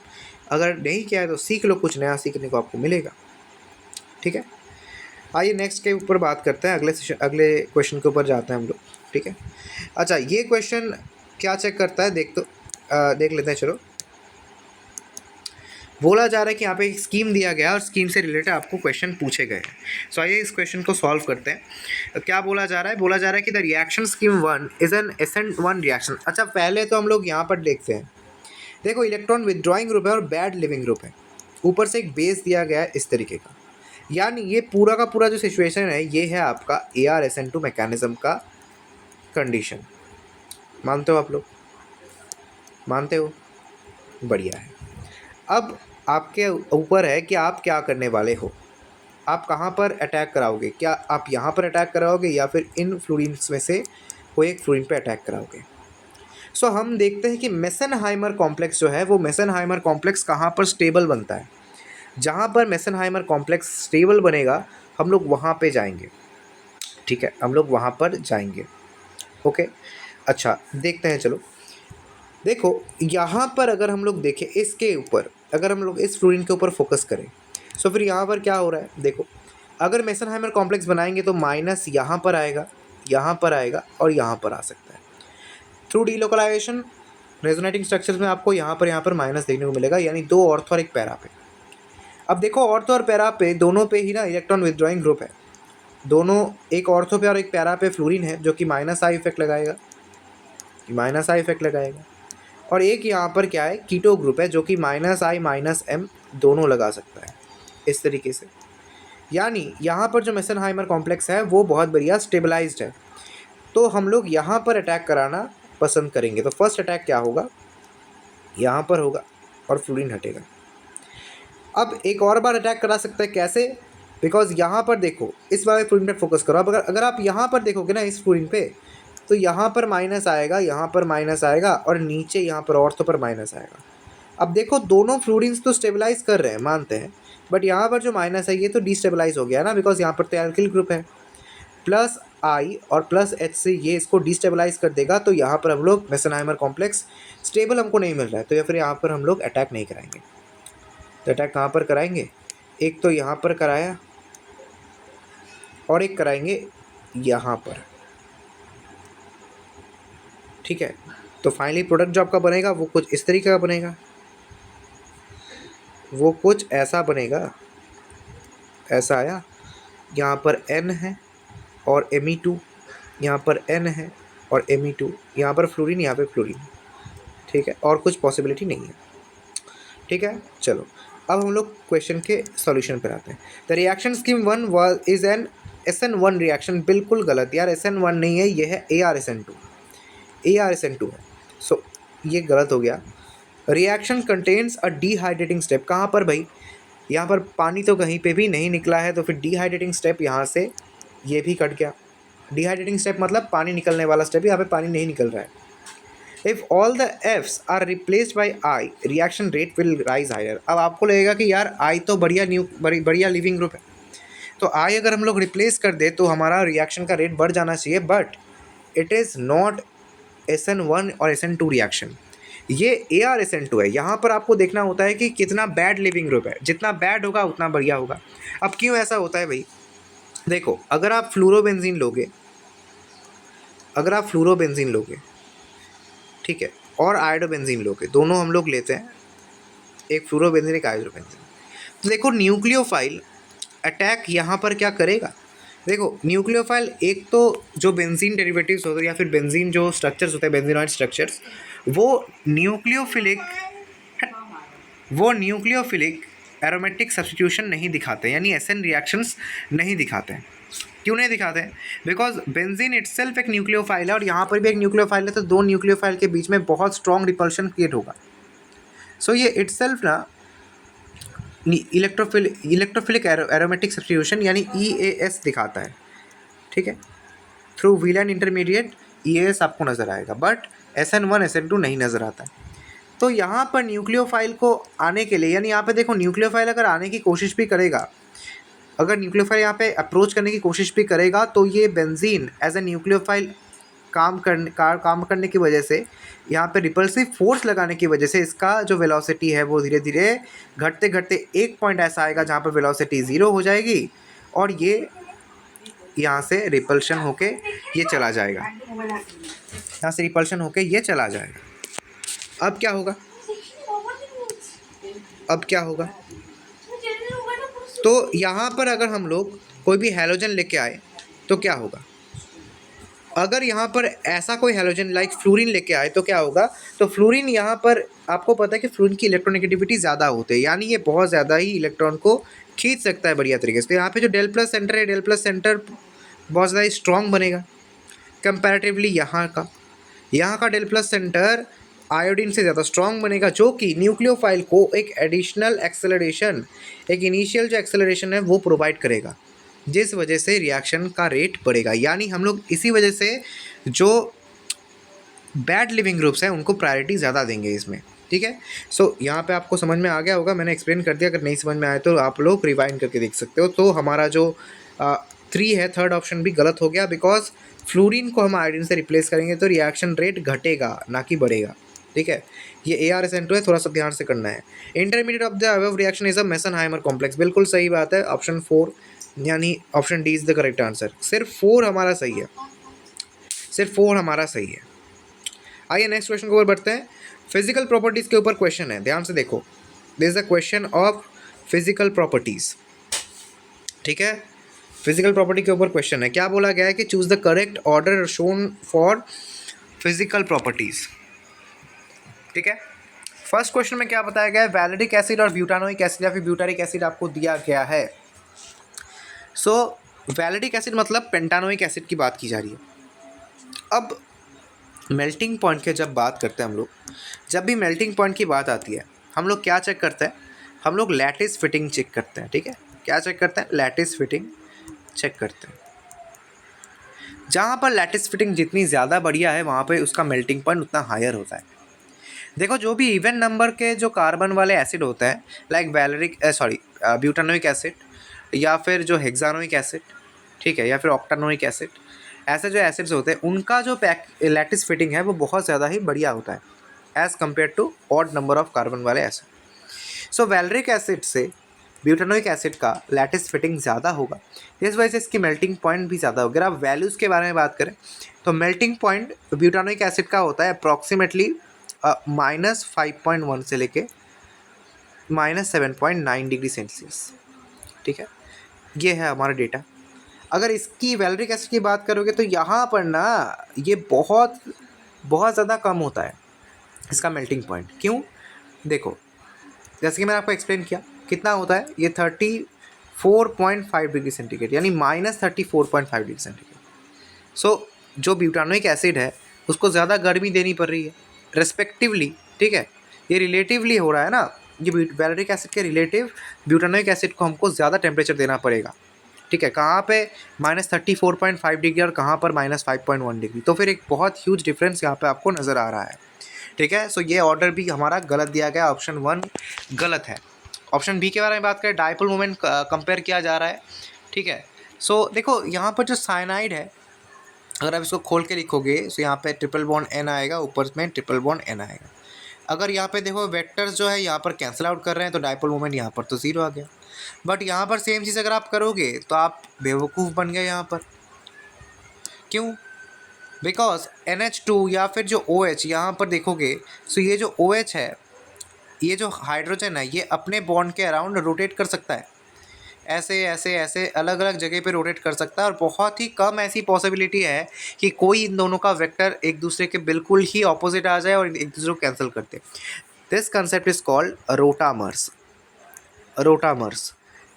अगर नहीं किया है तो सीख लो, कुछ नया सीखने को आपको मिलेगा, ठीक है। आइए नेक्स्ट के ऊपर बात करते हैं, अगले क्वेश्चन के ऊपर जाते हैं हम लोग, ठीक है। अच्छा ये क्वेश्चन क्या चेक करता है, देख लेते हैं। चलो, बोला जा रहा है कि यहाँ पे एक स्कीम दिया गया और स्कीम से रिलेटेड आपको क्वेश्चन पूछे गए हैं। सो आइए इस क्वेश्चन को सॉल्व करते हैं। क्या बोला जा रहा है, बोला जा रहा है कि the reaction scheme 1 is an SN 1 reaction. अच्छा पहले तो हम लोग यहाँ पर देखते हैं। देखो इलेक्ट्रॉन विदड्रॉइंग ग्रुप है और बैड लिविंग ग्रुप है, ऊपर से एक बेस दिया गया है इस तरीके का। यानी ये पूरा का पूरा जो सिचुएशन है ये है आपका ArSN2 मैकेनिज्म का कंडीशन। मानते हो आप लोग, मानते हो, बढ़िया है। अब आपके ऊपर है कि आप क्या करने वाले हो, आप कहाँ पर अटैक कराओगे। क्या आप यहाँ पर अटैक कराओगे या फिर इन फ्लोरीन्स में से कोई एक फ्लोरीन पे अटैक कराओगे। सो हम देखते हैं कि मेसेनहाइमर कॉम्प्लेक्स जो है वो मेसेनहाइमर कॉम्प्लेक्स कहाँ पर स्टेबल बनता है। जहाँ पर मेसेनहाइमर कॉम्प्लेक्स स्टेबल बनेगा हम लोग वहाँ पे जाएंगे, ठीक है, हम लोग वहाँ पर जाएंगे, ओके। अच्छा देखते हैं, चलो देखो यहाँ पर अगर हम लोग देखें इसके ऊपर, अगर हम लोग इस फ्लोरीन के ऊपर फोकस करें, सो फिर यहाँ पर क्या हो रहा है। देखो अगर मेसेनहाइमर कॉम्प्लेक्स बनाएंगे तो माइनस यहाँ पर आएगा, यहाँ पर आएगा और यहाँ पर आ सकता है। थ्रू डीलोकलाइजेशन रेजोनेटिंग स्ट्रक्चर्स में आपको यहाँ पर माइनस देखने को मिलेगा, यानी दो ऑर्थो और एक पैरा पे। अब देखो ऑर्थो और पैरा पे दोनों पे ही ना इलेक्ट्रॉन विदड्रॉइंग ग्रुप है, दोनों एक ऑर्थो पे और एक पैरा पे फ्लोरीन है जो कि माइनस आई इफेक्ट लगाएगा, माइनस आई इफेक्ट लगाएगा। और एक यहाँ पर क्या है, कीटो ग्रुप है जो कि माइनस आई माइनस एम दोनों लगा सकता है इस तरीके से। यानी यहाँ पर जो मेसेनहाइमर कॉम्प्लेक्स है वो बहुत बढ़िया स्टेबलाइज्ड है, तो हम लोग यहाँ पर अटैक कराना पसंद करेंगे। तो फर्स्ट अटैक क्या होगा, यहाँ पर होगा और फ्लोरीन हटेगा। अब एक और बार अटैक करा सकता है, कैसे, बिकॉज यहाँ पर देखो इस वाले फ्लोरीन पर फोकस करो। अब अगर आप यहाँ पर देखोगे ना इस फ्लोरीन पे, तो यहाँ पर माइनस आएगा, यहाँ पर माइनस आएगा और नीचे यहाँ पर ऑर्थो पर माइनस आएगा। अब देखो दोनों फ्लोरीन्स तो स्टेबलाइज कर रहे हैं, मानते हैं, बट यहाँ पर जो माइनस है ये तो डिस्टेबलाइज हो गया ना, बिकॉज यहाँ पर तो एल्किल ग्रुप है। प्लस आई और प्लस एच से ये इसको डिस्टेबलाइज कर देगा, तो यहाँ पर हम लोग मेसेनहाइमर कॉम्प्लेक्स स्टेबल हमको नहीं मिल रहा है, तो या फिर यहाँ पर हम लोग अटैक नहीं कराएंगे। तो अटैक कहाँ पर कराएंगे, एक तो यहाँ पर कराया और एक कराएंगे यहाँ पर, ठीक है। तो फाइनली प्रोडक्ट जो आपका बनेगा वो कुछ इस तरीके का बनेगा, वो कुछ ऐसा बनेगा, ऐसा आया। यहाँ पर N है और Me2, यहाँ पर N है और Me2, यहाँ पर फ्लोरीन, यहाँ पे फ्लोरीन, ठीक है, और कुछ पॉसिबिलिटी नहीं है, ठीक है। चलो अब हम लोग क्वेश्चन के सॉल्यूशन पर आते हैं। The reaction scheme 1 is N SN1 reaction बिल्कुल गलत यार, SN1 नहीं है, ये है ArSN2, ArSN2 है। सो ये गलत हो गया। Reaction contains a dehydrating step, कहाँ पर भाई, यहाँ पर पानी तो कहीं पे भी नहीं निकला है, तो फिर डिहाइड्रेटिंग स्टेप यहाँ से ये भी कट गया। डिहाइड्रेटिंग स्टेप मतलब पानी निकलने वाला स्टेप, यहाँ पे पानी नहीं निकल रहा है। If all the Fs are replaced by I, reaction rate will rise higher. अब आपको लगेगा कि यार आई तो बढ़िया लिविंग ग्रुप है, तो आई अगर हम लोग रिप्लेस कर दे तो हमारा रिएक्शन का रेट बढ़ जाना चाहिए, but it is not SN1 और SN2 रिएक्शन, ये ArSN2 है। यहाँ पर आपको देखना होता है कि कितना बैड लिविंग ग्रुप है, जितना बैड होगा उतना बढ़िया होगा। अब क्यों ऐसा होता है भाई, देखो अगर आप फ्लोरोबेंजीन लोगे, अगर आप फ्लोरोबेंजीन लोगे, ठीक है, और आयोडोबेंजीन लोगे, दोनों हम लोग लेते हैं, एक फ्लोरोबेंजीन एक आयोडोबेंजीन, तो देखो न्यूक्लियोफाइल अटैक यहाँ पर क्या करेगा। देखो न्यूक्लियोफाइल एक तो जो बेंजीन डेरिवेटिव्स होते हैं या फिर बेंजीन जो स्ट्रक्चर्स होते हैं, बेंजीनॉइड स्ट्रक्चर्स, वो न्यूक्लियोफिलिक एरोमेटिक सब्स्टिट्यूशन नहीं दिखाते, यानी SN रिएक्शंस नहीं दिखाते हैं। क्यों नहीं दिखाते हैं, बिकॉज बेंजीन इटसेल्फ एक न्यूक्लियोफाइल है और यहाँ पर भी एक न्यूक्लियोफाइल है, तो दो न्यूक्लियोफाइल के बीच में बहुत स्ट्रॉन्ग रिपल्शन क्रिएट होगा। सो ये इटसेल्फ ना इलेक्ट्रोफिलिक एरोमेटिक सब्स्टिट्यूशन यानी EAS दिखाता है, ठीक है। थ्रू व्हीलन इंटरमीडिएट EAS आपको नज़र आएगा, बट SN1 SN2 नहीं नज़र आता। तो यहाँ पर न्यूक्लियोफाइल को आने के लिए, यानी यहाँ पे देखो न्यूक्लियोफाइल अगर आने की कोशिश भी करेगा, अगर न्यूक्लियोफाइल यहाँ पे अप्रोच करने की कोशिश भी करेगा, तो ये बेंजीन एज ए न्यूक्लियोफाइल काम करने की वजह से, यहाँ पे रिपल्सिव फोर्स लगाने की वजह से इसका जो वेलोसिटी है वो धीरे धीरे घटते घटते एक पॉइंट ऐसा आएगा जहाँ पर वेलोसिटी 0 हो जाएगी और ये यहाँ से रिपल्शन होके ये चला जाएगा, यहाँ से रिपल्शन होके ये चला जाएगा। अब क्या होगा, अब क्या होगा, तो यहाँ पर अगर हम लोग कोई भी हैलोजन लेके आए तो क्या होगा, अगर यहाँ पर ऐसा कोई हैलोजन लाइक फ्लोरीन लेके आए तो क्या होगा, तो फ्लोरीन यहाँ पर आपको पता है कि फ्लोरीन की इलेक्ट्रोनेगेटिविटी ज़्यादा होती है, यानी ये बहुत ज़्यादा ही इलेक्ट्रॉन को खींच सकता है बढ़िया तरीके से। तो यहाँ पे जो डेल प्लस सेंटर है, डेल प्लस सेंटर बहुत ज़्यादा स्ट्रॉन्ग बनेगा कंपैरेटिवली। यहाँ का डेल प्लस सेंटर आयोडीन से ज़्यादा स्ट्रॉन्ग बनेगा, जो कि न्यूक्लियोफाइल को एक एडिशनल एक्सेलरेशन, एक इनिशियल जो एक्सेलरेशन है वो प्रोवाइड करेगा, जिस वजह से रिएक्शन का रेट बढ़ेगा। यानी हम लोग इसी वजह से जो बैड लिविंग ग्रुप्स हैं उनको प्रायोरिटी ज़्यादा देंगे इसमें, ठीक है। सो यहाँ पे आपको समझ में आ गया होगा, मैंने एक्सप्लेन कर दिया, अगर नहीं समझ में आए तो आप लोग रिवाइंड करके देख सकते हो। तो हमारा जो 3 है, थर्ड ऑप्शन भी गलत हो गया, बिकॉज फ्लोरीन को हम आयोडीन से रिप्लेस करेंगे तो रिएक्शन रेट घटेगा ना कि बढ़ेगा, ठीक है। ये ArSN2 है, थोड़ा सा ध्यान से करना है। Intermediate of the above reaction is a Meisenheimer complex, बिल्कुल सही बात है, ऑप्शन 4 यानी option D is the correct answer. सिर्फ 4 हमारा सही है, सिर्फ 4 हमारा सही है। आइए नेक्स्ट क्वेश्चन के ऊपर बढ़ते हैं। फिजिकल प्रॉपर्टीज़ के ऊपर क्वेश्चन है, ध्यान से देखो, this is a question of physical properties, ठीक है। फिजिकल प्रॉपर्टी के ऊपर क्वेश्चन है, क्या बोला गया है कि choose the correct order shown for physical properties, ठीक है। फर्स्ट क्वेश्चन में क्या बताया गया है, वैलेडिक एसिड और ब्यूटानोइक एसिड या फिर ब्यूटारिक एसिड आपको दिया गया है। सो वैलेडिक एसिड मतलब पेंटानोइक एसिड की बात की जा रही है। अब मेल्टिंग पॉइंट के जब बात करते हैं हम लोग, जब भी मेल्टिंग पॉइंट की बात आती है हम लोग क्या चेक करते हैं, हम लोग लैटिस फिटिंग चेक करते हैं, ठीक है। क्या चेक करते हैं, लैटिस फिटिंग चेक करते हैं। जहाँ पर लैटिस फिटिंग जितनी ज़्यादा बढ़िया है वहाँ पे उसका मेल्टिंग पॉइंट उतना हायर होता है। देखो जो भी इवन नंबर के जो कार्बन वाले एसिड होते हैं, लाइक ब्यूटानोइक एसिड या फिर जो हेक्सानोइक एसिड, ठीक है, या फिर ऑक्टानोइक एसिड, ऐसे जो एसिड्स होते हैं उनका जो लैटिस फिटिंग है वो बहुत ज़्यादा ही बढ़िया होता है as compare to odd number of carbon वाले एसिड। सो वैलेरिक एसिड से ब्यूटानोइक एसिड का लैटिस फिटिंग ज़्यादा होगा, इस वजह से इसकी मेल्टिंग पॉइंट भी ज़्यादा होगा। अगर आप वैल्यूज़ के बारे में बात करें तो मेल्टिंग पॉइंट ब्यूटानोइक एसिड का होता है अप्रॉक्सीमेटली -5.1 से लेके -7.9 डिग्री सेल्सियस, ठीक है। ये है हमारा डेटा। अगर इसकी वैलेरिक एसिड की बात करोगे तो यहाँ पर ना ये बहुत ज़्यादा कम होता है इसका मेल्टिंग पॉइंट। क्यों, देखो जैसे कि मैंने आपको एक्सप्लेन किया कितना होता है, ये 4.5 डिग्री सेंटीग्रेड, यानी -34.5 डिग्री सेंटीग्रेड। सो जो ब्यूटानोइक एसिड है उसको ज़्यादा गर्मी देनी पड़ रही है रेस्पेक्टिवली, ठीक है, ये रिलेटिवली हो रहा है ना, ये वैलेरिक एसिड के रिलेटिव ब्यूटानोइक एसिड को हमको ज़्यादा टेम्परेचर देना पड़ेगा, ठीक है। कहाँ पे -34.5 डिग्री और कहाँ पर -5.1 डिग्री, तो फिर एक बहुत ह्यूज डिफरेंस यहाँ पे आपको नज़र आ रहा है, ठीक है। सो ये ऑर्डर भी हमारा गलत दिया गया, ऑप्शन 1 गलत है। ऑप्शन बी के बारे में बात करें, डायपोल मोमेंट कंपेयर किया जा रहा है, ठीक है। सो देखो यहाँ पर जो साइनाइड है, अगर आप इसको खोल के लिखोगे तो यहाँ पे ट्रिपल बॉन्ड एन आएगा, ऊपर में ट्रिपल बॉन्ड एन आएगा। अगर यहाँ पे देखो वेक्टर्स जो है यहाँ पर कैंसिल आउट कर रहे हैं तो डायपोल मोमेंट यहाँ पर तो 0 आ गया। बट यहाँ पर सेम चीज़ अगर आप करोगे तो आप बेवकूफ़ बन गए यहाँ पर। क्यों? बिकॉज NH2 या फिर जो OH यहाँ पर देखोगे, सो ये जो OH है, ये जो हाइड्रोजन है, ये अपने बॉन्ड के अराउंड रोटेट कर सकता है, ऐसे ऐसे ऐसे अलग अलग जगह पे रोटेट कर सकता है, और बहुत ही कम ऐसी पॉसिबिलिटी है कि कोई इन दोनों का वेक्टर एक दूसरे के बिल्कुल ही ऑपोजिट आ जाए और एक दूसरे को कैंसिल कर दे। This concept is called rotamers.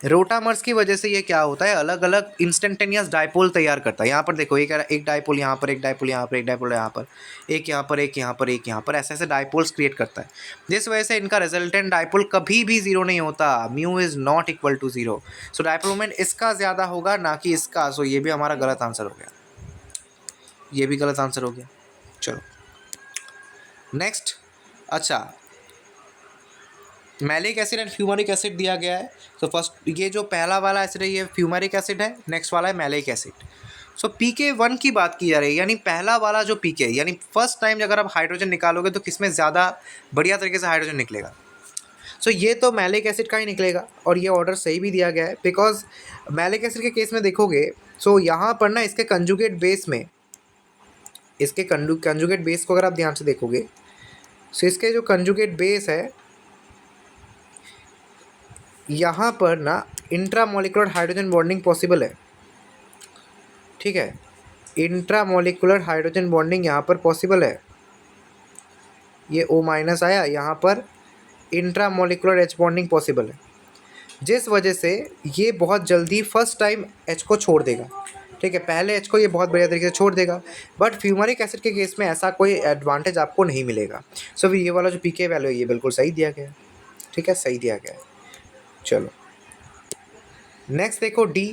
Rotamers की वजह से ये क्या होता है, अलग अलग इंस्टेंटेनियस डायपोल तैयार करता है। यहाँ पर देखो एक डायपोल यहाँ पर, एक डायपोल यहाँ पर, एक डायपोल यहाँ पर, एक यहाँ पर, एक यहाँ पर, एक यहाँ पर, ऐसे ऐसे डायपोल्स क्रिएट करता है। जिस वजह से इनका रिजल्टेंट डायपोल कभी भी 0 नहीं होता, mu is not equal to 0। So dipole moment इसका ज़्यादा होगा ना कि इसका। सो ये भी हमारा गलत आंसर हो गया, ये भी गलत आंसर हो गया। चलो नेक्स्ट। अच्छा, malic acid and fumaric acid दिया गया है। तो फर्स्ट ये जो पहला वाला एसिड है ये फ्यूमरिक एसिड है, नेक्स्ट वाला है मैलिक एसिड। सो pK1 की बात की जा रही है, यानी पहला वाला जो pK, यानी फर्स्ट टाइम अगर आप हाइड्रोजन निकालोगे तो किसमें ज़्यादा बढ़िया तरीके से हाइड्रोजन निकलेगा। सो ये तो मैलिक एसिड का ही निकलेगा, और ये ऑर्डर सही भी दिया गया है। बिकॉज मैलिक एसिड के केस में देखोगे, सो यहाँ पर ना इसके कंजुगेट बेस में, इसके कंजुगेट बेस को अगर आप ध्यान से देखोगे, सो इसके जो कंजुगेट बेस है यहाँ पर ना इंट्रामोलिकुलर हाइड्रोजन बॉन्डिंग पॉसिबल है, ठीक है। इंट्रामोलिकुलर हाइड्रोजन बॉन्डिंग यहाँ पर पॉसिबल है। ये O- आया, यहाँ पर इंट्रामोलिकुलर H बॉन्डिंग पॉसिबल है, जिस वजह से ये बहुत जल्दी फर्स्ट टाइम H को छोड़ देगा, ठीक है। पहले H को ये बहुत बढ़िया तरीके से छोड़ देगा, बट फ्यूमरिक एसिड के केस में ऐसा कोई एडवांटेज आपको नहीं मिलेगा। सो ये वाला जो pK वैल्यू है ये बिल्कुल सही दिया गया है, ठीक है, सही दिया गया है। चलो नेक्स्ट देखो D।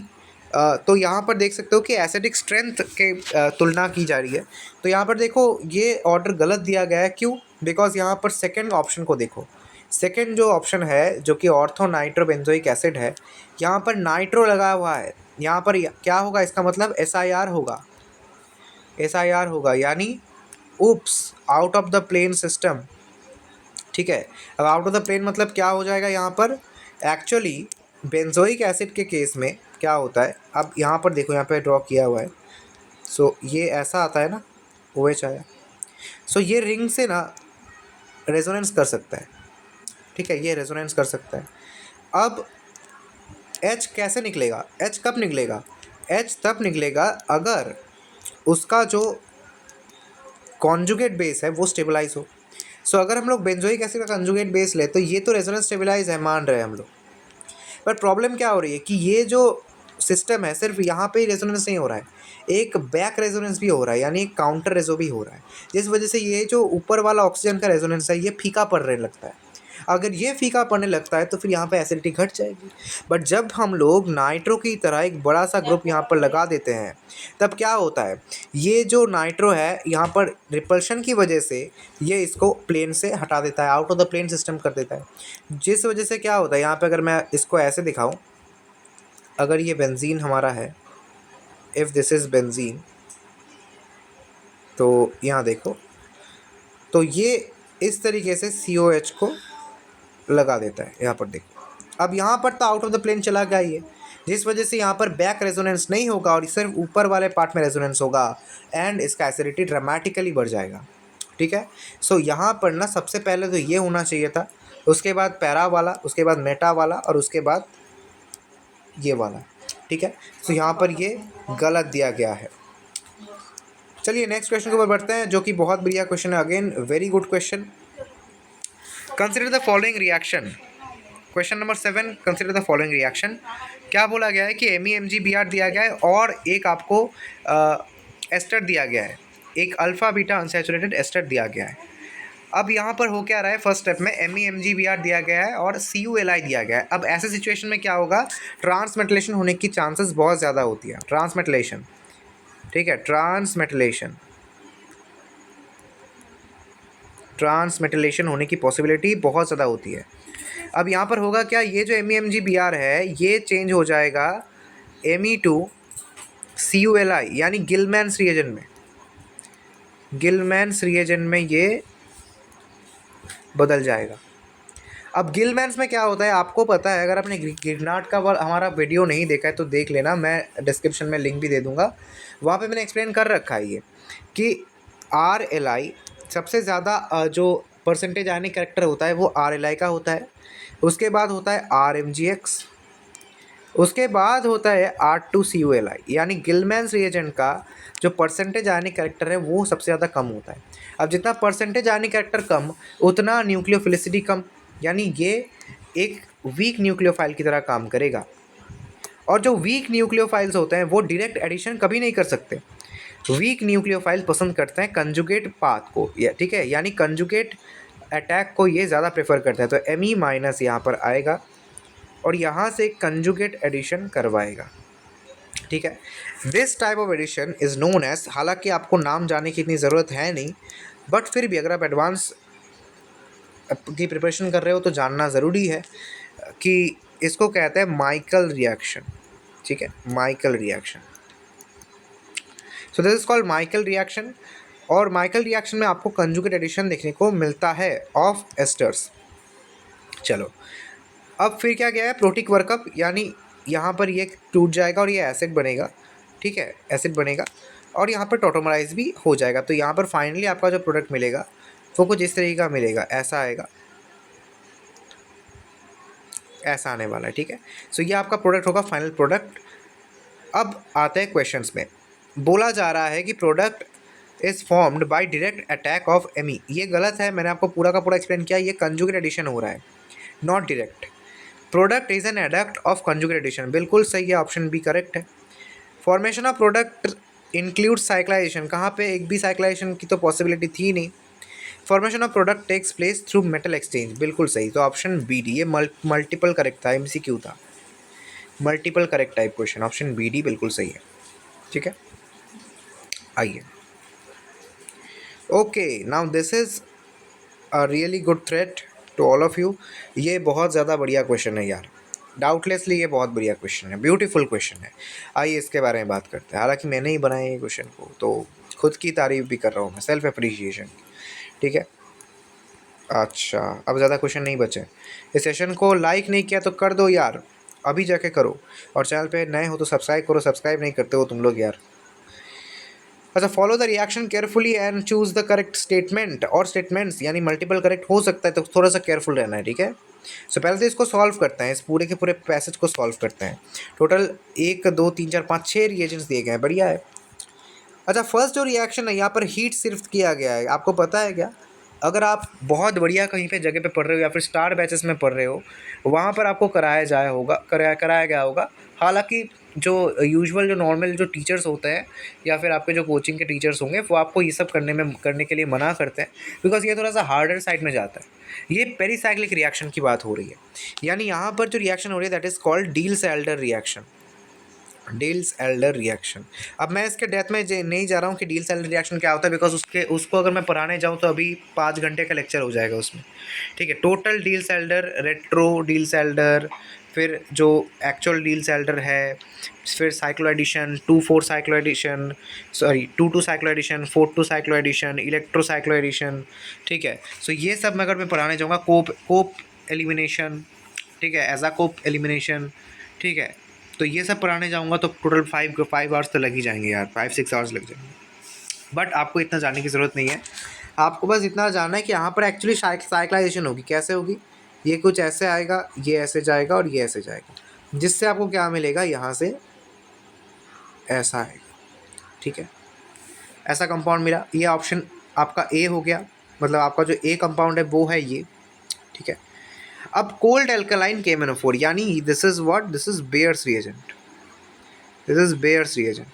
तो यहाँ पर देख सकते हो कि एसिडिक स्ट्रेंथ के तुलना की जा रही है। तो यहाँ पर देखो ये ऑर्डर गलत दिया गया है। क्यों? बिकॉज यहाँ पर सेकंड ऑप्शन को देखो, सेकंड जो ऑप्शन है जो कि ऑर्थो नाइट्रोबेंजोइक एसिड है, यहाँ पर नाइट्रो लगा हुआ है। यहाँ पर क्या होगा, इसका मतलब SIR होगा, SIR होगा, यानी oops, out of the plane system, ठीक है। अब आउट ऑफ द प्लेन मतलब क्या हो जाएगा, यहाँ पर एक्चुअली बेंजोइक एसिड के केस में क्या होता है, अब यहाँ पर देखो, यहाँ पे ड्रॉ किया हुआ है। सो ये ऐसा आता है ना, OH आया। सो ये रिंग से ना रेजोनेंस कर सकता है, ठीक है, ये रेजोनेंस कर सकता है। अब H कैसे निकलेगा, H कब निकलेगा, H तब निकलेगा अगर उसका जो कॉन्जुगेट बेस है वो स्टेबलाइज हो। सो अगर हम लोग बेंजोइक एसिड का कॉन्जुगेट बेस ले तो ये तो रेजोनेंस स्टेबलाइज है, मान रहे हैं हम लोग, बट प्रॉब्लम क्या हो रही है कि ये जो सिस्टम है सिर्फ यहाँ पे ही रेजोनेंस नहीं हो रहा है, एक बैक रेजोनेंस भी हो रहा है, यानी एक काउंटर रेजो भी हो रहा है, जिस वजह से ये जो ऊपर वाला ऑक्सीजन का रेजोनेंस है ये फीका पड़ने लगता है। अगर ये फीका पड़ने लगता है तो फिर यहाँ पे एसिडिटी घट जाएगी। बट जब हम लोग नाइट्रो की तरह एक बड़ा सा ग्रुप यहाँ पर लगा देते हैं तब क्या होता है, ये जो नाइट्रो है यहाँ पर रिपल्शन की वजह से ये इसको प्लेन से हटा देता है, out of the plane system कर देता है, जिस वजह से क्या होता है, यहाँ पे अगर मैं इसको ऐसे दिखाऊं, अगर ये बेंजीन हमारा है, इफ़ दिस इज़ बेंजीन, तो यहाँ देखो, तो ये इस तरीके से COH को लगा देता है, यहाँ पर देखो। अब यहाँ पर तो आउट ऑफ द प्लेन चला गया ये, जिस वजह से यहाँ पर बैक रेजोनेंस नहीं होगा और सिर्फ ऊपर वाले पार्ट में रेजोनेंस होगा, एंड इसका एसिडिटी ड्रामेटिकली बढ़ जाएगा, ठीक है। सो यहाँ पर ना सबसे पहले तो ये होना चाहिए था, उसके बाद पैरा वाला, उसके बाद मेटा वाला, और उसके बाद ये वाला, ठीक है। सो यहाँ पर ये गलत दिया गया है। चलिए नेक्स्ट क्वेश्चन के ऊपर बढ़ते हैं, जो कि बहुत बढ़िया क्वेश्चन है, again very good question. Consider the following reaction question number 7, consider the following reaction. क्या बोला गया है कि MEmgBr दिया गया है और एक आपको एस्टर दिया गया है, एक अल्फा बीटा अनसैचुरेटेड एस्टर दिया गया है। अब यहाँ पर हो क्या रहा है, फर्स्ट स्टेप में MEmgBr दिया गया है और CuLi दिया गया है। अब ऐसे सिचुएशन में क्या होगा, ट्रांसमेटलेशन होने की चांसेस बहुत ज़्यादा होती है। ट्रांसमेटलेशन, ठीक है, ट्रांसमेटलेशन होने की पॉसिबिलिटी बहुत ज़्यादा होती है। अब यहाँ पर होगा क्या, ये जो MEmgBr है ये चेंज हो जाएगा Me2CuLi, यानी गिलमैन्स रिएजन में ये बदल जाएगा। अब गिलमैन्स में क्या होता है आपको पता है, अगर आपने गिरनाट का हमारा वीडियो नहीं देखा है तो देख लेना, मैं डिस्क्रिप्शन में लिंक भी दे दूंगा, वहाँ पे मैंने एक्सप्लेन कर रखा है ये कि RLi सबसे ज़्यादा जो परसेंटेज आयनिक कैरेक्टर होता है वो RLi का होता है, उसके बाद होता है RMgX, उसके बाद होता है R2CuLi, यानी गिलमैन्स रिएजेंट का जो परसेंटेज आयनिक कैरेक्टर है वो सबसे ज़्यादा कम होता है। अब जितना परसेंटेज आयनिक कैरेक्टर कम उतना न्यूक्लियोफिलिसिटी कम, यानी ये एक वीक न्यूक्लियोफाइल की तरह काम करेगा। और जो वीक न्यूक्लियोफाइल्स होते हैं वो डायरेक्ट एडिशन कभी नहीं कर सकते। वीक न्यूक्लियोफाइल पसंद करते हैं कंजुगेट पाथ को, ठीक है, यानी कंजुगेट अटैक को ये ज़्यादा प्रेफर करते हैं। तो Me माइनस यहाँ पर आएगा और यहाँ से कंजुगेट एडिशन करवाएगा, ठीक है। This type of addition is known as, हालांकि आपको नाम जानने की इतनी ज़रूरत है नहीं, बट फिर भी अगर आप एडवांस की प्रिपरेशन कर रहे हो तो जानना ज़रूरी है कि इसको कहते हैं माइकल रिएक्शन, ठीक है, Michael reaction. So this is called Michael reaction. और माइकल रिएक्शन में आपको कंजुगेट एडिशन देखने को मिलता है ऑफ एस्टर्स। चलो अब फिर क्या गया है, प्रोटिक वर्कअप, यानी यहाँ पर ये टूट जाएगा और ये एसिड बनेगा, ठीक है, एसिड बनेगा और यहाँ पर टोटोमराइज भी हो जाएगा। तो यहाँ पर फाइनली आपका जो प्रोडक्ट मिलेगा वो कुछ इस तरीके का मिलेगा, ऐसा आएगा, ऐसा आने वाला है, ठीक है। सो ये आपका प्रोडक्ट होगा, फाइनल प्रोडक्ट। अब आते हैं क्वेश्चंस में। बोला जा रहा है कि product is formed by direct attack of Me। ये गलत है, मैंने आपको पूरा का पूरा एक्सप्लेन किया, ये कंजुगेट एडिशन हो रहा है, not direct. Product is an adduct of conjugate addition, बिल्कुल सही है, ऑप्शन बी करेक्ट है। Formation of product include cyclisation, कहाँ पे एक भी साइक्लाइजेशन की तो पॉसिबिलिटी थी नहीं। Formation of product takes place through metal exchange, बिल्कुल सही, तो ऑप्शन बी डी, ये मल्टीपल करेक्ट था, MCQ था, multiple correct type question, option B D बिल्कुल सही है, ठीक है। आइए, okay, now this is a really good threat to all of you. ये बहुत ज़्यादा बढ़िया क्वेश्चन है यार, डाउटलेसली ये बहुत बढ़िया क्वेश्चन है, ब्यूटीफुल क्वेश्चन है। आइए इसके बारे में बात करते हैं। हालांकि मैंने ही बनाया ये क्वेश्चन को, तो खुद की तारीफ भी कर रहा हूँ मैं, सेल्फ अप्रिशिएशन, ठीक है। अच्छा, अब ज़्यादा क्वेश्चन नहीं बचे। इस सेशन को लाइक नहीं किया तो कर दो यार, अभी जाके करो, और चैनल पे नए हो तो सब्सक्राइब करो, सब्सक्राइब नहीं करते हो तुम लोग यार। अच्छा, follow the reaction carefully and choose the correct statement, और स्टेटमेंट्स यानी मल्टीपल करेक्ट हो सकता है, तो थोड़ा सा केयरफुल रहना है, ठीक है। सो पहले तो इसको सॉल्व करते हैं, इस पूरे के पूरे पैसेज को सॉल्व करते हैं। टोटल 1 2 3 4 5 6 रिएजेंट्स दिए गए हैं, बढ़िया है। अच्छा, फर्स्ट जो रिएक्शन है यहाँ पर हीट सिर्फ किया गया है, आपको पता है क्या? अगर आप बहुत बढ़िया कहीं पे जगह पे पढ़ रहे हो या फिर स्टार बैचेस में पढ़ रहे हो, वहाँ पर आपको कराया गया होगा। हालांकि जो यूजुअल जो नॉर्मल जो टीचर्स होते हैं या फिर आपके जो कोचिंग के टीचर्स होंगे वो आपको ये सब करने के लिए मना करते हैं, बिकॉज ये थोड़ा सा हार्डर साइड में जाता है। ये पेरीसाइक्लिक रिएक्शन की बात हो रही है, यानी यहाँ पर जो रिएक्शन हो रही है that is called Diels-Alder reaction, Diels-Alder reaction. अब मैं इसके डेप्थ में नहीं जा रहा हूँ कि डील्स-एल्डर रिएक्शन क्या होता है, बिकॉज उसको अगर मैं पढ़ाने जाऊँ तो अभी 5 घंटे का लेक्चर हो जाएगा उसमें, ठीक है। टोटल डील्स-एल्डर, रेट्रो डील्स-एल्डर, फिर जो एक्चुअल डील्स-एल्डर है, फिर cycloaddition, 2,4 cycloaddition, sorry 2,2 cycloaddition, 4,2 cycloaddition, electro cycloaddition, ठीक है। सो ये सब मैं अगर मैं पढ़ाने जाऊँगा, कोप एलिमिनेशन, ठीक है, एजाकोप एलिमिनेशन, ठीक है, तो ये सब पढ़ाने जाऊँगा तो टोटल 5 आवर्स तो लग ही जाएंगे यार, 5-6 आवर्स लग जाएंगे। बट आपको इतना जानने की ज़रूरत नहीं है, आपको बस इतना जानना है कि यहाँ पर एक्चुअली साइक्लाइजेशन होगी, कैसे होगी, ये कुछ ऐसे आएगा, ये ऐसे जाएगा और ये ऐसे जाएगा, जिससे आपको क्या मिलेगा, यहाँ से ऐसा आएगा, ठीक है, ऐसा कंपाउंड मिला। ये ऑप्शन आपका ए हो गया, मतलब आपका जो ए कंपाउंड है वो है ये, ठीक है। अब कोल्ड एल्कलाइन KMnO4 यानी this is what, this is bears reagent, this is bears reagent.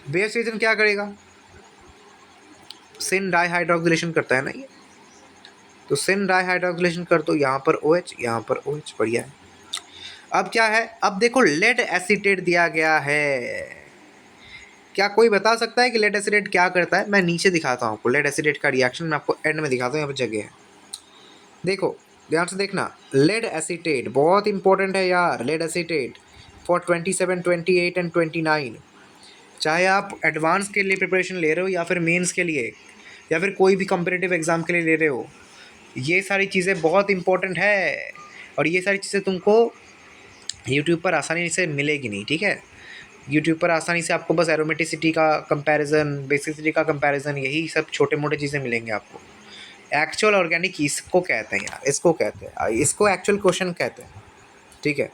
Bears reagent क्या करेगा, सिन डाइहाइड्रोक्सिलेशन करता है ना ये, तो सिन डाइहाइड्रोक्सिलेशन कर दो, यहाँ पर OH, यहाँ पर OH, बढ़िया है। अब क्या है, अब देखो लेड एसीटेट दिया गया है। क्या कोई बता सकता है कि लेड एसीटेट क्या करता है? मैं नीचे दिखाता हूँ आपको लेड एसीटेट का रिएक्शन, मैं आपको एंड में दिखाता हूँ, यहाँ पर जगह है। देखो ध्यान से देखना, लेड एसीटेट बहुत इंपॉर्टेंट है यार, लेड एसीटेट फॉर 27, 28 एंड 29। चाहे आप एडवांस के लिए प्रिपरेशन ले रहे हो या फिर मेंस के लिए या फिर कोई भी कॉम्पिटिटिव एग्ज़ाम के लिए ले रहे हो, ये सारी चीज़ें बहुत इंपॉर्टेंट है। और ये सारी चीज़ें तुमको यूट्यूब पर आसानी से मिलेगी नहीं, ठीक है। यूट्यूब पर आसानी से आपको बस एरोमेटिसिटी का कंपैरिजन, बेसिसिटी का कंपैरिजन, यही सब छोटे मोटे चीज़ें मिलेंगे आपको। एक्चुअल ऑर्गेनिक इसको कहते हैं यार, इसको कहते हैं, इसको एक्चुअल क्वेश्चन कहते हैं, ठीक है।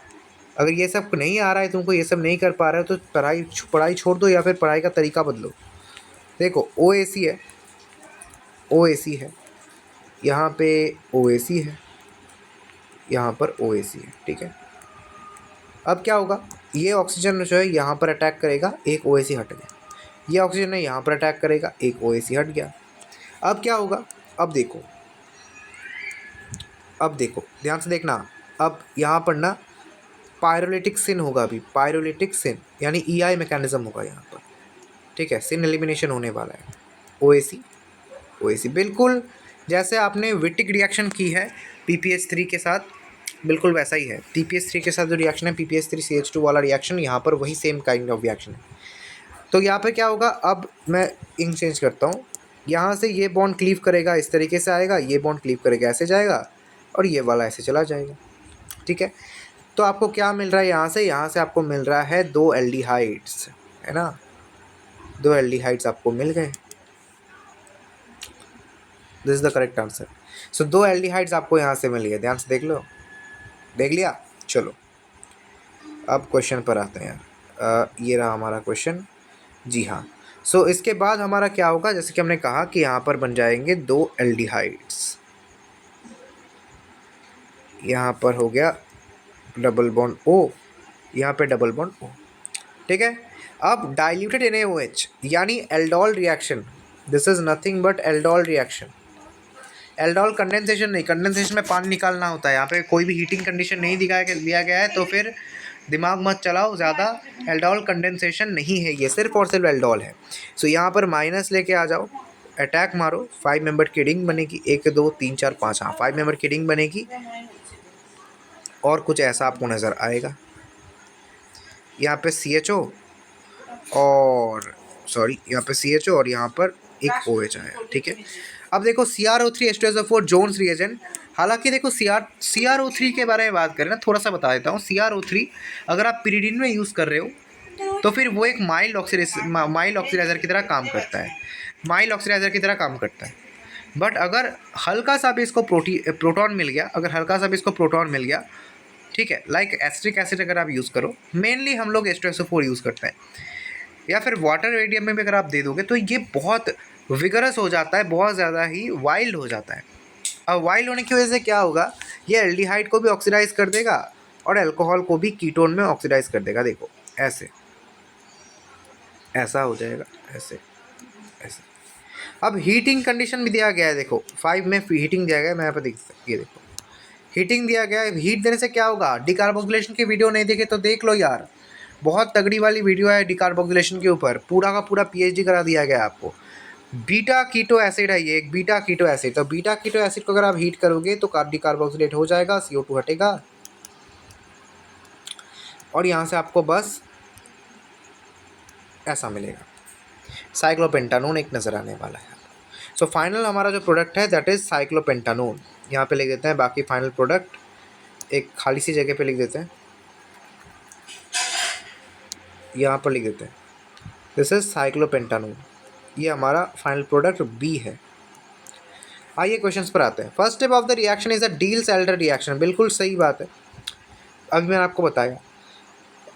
अगर ये सब नहीं आ रहा है तुमको, ये सब नहीं कर पा रहे हो, तो पढ़ाई छोड़ दो या फिर पढ़ाई का तरीका बदलो। देखो OAC है, OAC है, यहाँ पे OAC है, यहाँ पर OAC है, ठीक है। अब क्या होगा, ये ऑक्सीजन जो है यहाँ पर अटैक करेगा, एक OAC हट गया। ये ऑक्सीजन है यहाँ पर अटैक करेगा, एक OAC हट गया। अब क्या होगा, अब देखो, अब देखो ध्यान से देखना, अब यहाँ पर ना पायरोलिटिक सिन होगा, अभी पायरोलिटिक सिन यानी EI मैकेनिज्म होगा यहाँ पर, ठीक है। सिन एलिमिनेशन होने वाला है, OAC, OAC बिल्कुल जैसे आपने विटिक रिएक्शन की है PPH3 के साथ, बिल्कुल वैसा ही है। PPH3 के साथ जो रिएक्शन है PPH3CH2 वाला रिएक्शन, यहाँ पर वही सेम काइंड ऑफ रिएक्शन है। तो यहाँ पे क्या होगा, अब मैं इंक चेंज करता हूँ, यहाँ से ये बॉन्ड क्लीव करेगा, इस तरीके से आएगा, ये बॉन्ड क्लीव करेगा, ऐसे जाएगा, और ये वाला ऐसे चला जाएगा, ठीक है। तो आपको क्या मिल रहा है यहाँ से आपको मिल रहा है 2 एल्डिहाइड्स, है ना, 2 एल्डिहाइड्स आपको मिल गए। This is the correct answer. So 2 aldehydes आपको यहाँ से मिल गए, ध्यान से देख लो, देख लिया। चलो अब क्वेश्चन पर आते हैं यार, ये रहा हमारा क्वेश्चन, जी हाँ। सो इसके बाद हमारा क्या होगा, जैसे कि हमने कहा कि यहाँ पर बन जाएंगे 2 एल्डिहाइड्स, यहाँ पर हो गया डबल बॉन्ड O, यहाँ पे डबल बॉन्ड O, ठीक है। अब डाइल्यूटेड NaOH यानी aldol reaction, this is nothing but aldol reaction. Aldol condensation नहीं, कंडेंसेशन में पानी निकालना होता है, यहाँ पे कोई भी हीटिंग कंडीशन नहीं दिया गया है, तो फिर दिमाग मत चलाओ ज़्यादा, एल्डोल कंडेंसेशन नहीं है, ये सिर्फ और सिर्फ एल्डोल है। सो यहाँ पर माइनस लेके आ जाओ, अटैक मारो, 5 मेंबर की रिंग बनेगी, 1 2 3 4 5, हाँ 5 मेंबर की रिंग बनेगी, और कुछ ऐसा आपको नज़र आएगा। यहाँ पे CHO और सॉरी, यहाँ पे CHO और यहाँ पर एक OH आया, ठीक है। अब देखो CrO3 H2SO4 जोन्स रिएजेंट, हालांकि देखो CrO3 के बारे में बात करें ना, थोड़ा सा बता देता हूँ। CrO3 अगर आप पिरिडीन में यूज़ कर रहे हो तो फिर वो एक माइल्ड ऑक्सीडाइजर की तरह काम करता है, माइल्ड ऑक्सीडाइजर की तरह काम करता है। बट अगर हल्का सा भी इसको प्रोटॉन मिल गया, अगर हल्का सा भी इसको प्रोटॉन मिल गया, ठीक है, लाइक एसिटिक एसिड अगर आप यूज़ करो, मेनली हम लोग H2SO4 यूज़ करते हैं, या फिर वाटर मीडियम में भी अगर आप दे दोगे तो ये बहुत विगरस हो जाता है, बहुत ज़्यादा ही वाइल्ड हो जाता है। अब वाइल्ड होने की वजह से क्या होगा, ये एल्डिहाइड को भी ऑक्सीडाइज कर देगा और अल्कोहल को भी कीटोन में ऑक्सीडाइज कर देगा। देखो ऐसे, ऐसा हो जाएगा, ऐसे ऐसे। अब हीटिंग कंडीशन भी दिया गया है, देखो 5 में हीटिंग दिया गया है, मैं यहाँ पर ये देखो हीटिंग दिया गया है। हीट देने से क्या होगा, डिकार्बोक्सिलेशन की वीडियो नहीं देखे तो देख लो यार, बहुत तगड़ी वाली वीडियो है डिकार्बोक्सिलेशन के ऊपर, पूरा का पूरा PhD करा दिया गया है आपको। बीटा कीटो एसिड है ये, एक बीटा कीटो एसिड। तो बीटा कीटो एसिड को अगर आप हीट करोगे तो डिकार्बोक्सिलेट हो जाएगा, CO2 हटेगा, और यहाँ से आपको बस ऐसा मिलेगा, साइक्लोपेंटानोन एक नज़र आने वाला है। सो फाइनल हमारा जो प्रोडक्ट है दैट इज़ साइक्लोपेंटानोन। यहाँ पे लिख देते हैं, बाकी फाइनल प्रोडक्ट एक खाली सी जगह पे लिख देते हैं, यहाँ पर लिख देते हैं दिस इज साइक्लोपेंटानोन, ये हमारा फाइनल प्रोडक्ट B है। आइए क्वेश्चंस पर आते हैं। First step of the reaction is a Diels Alder reaction, बिल्कुल सही बात है, अभी मैंने आपको बताया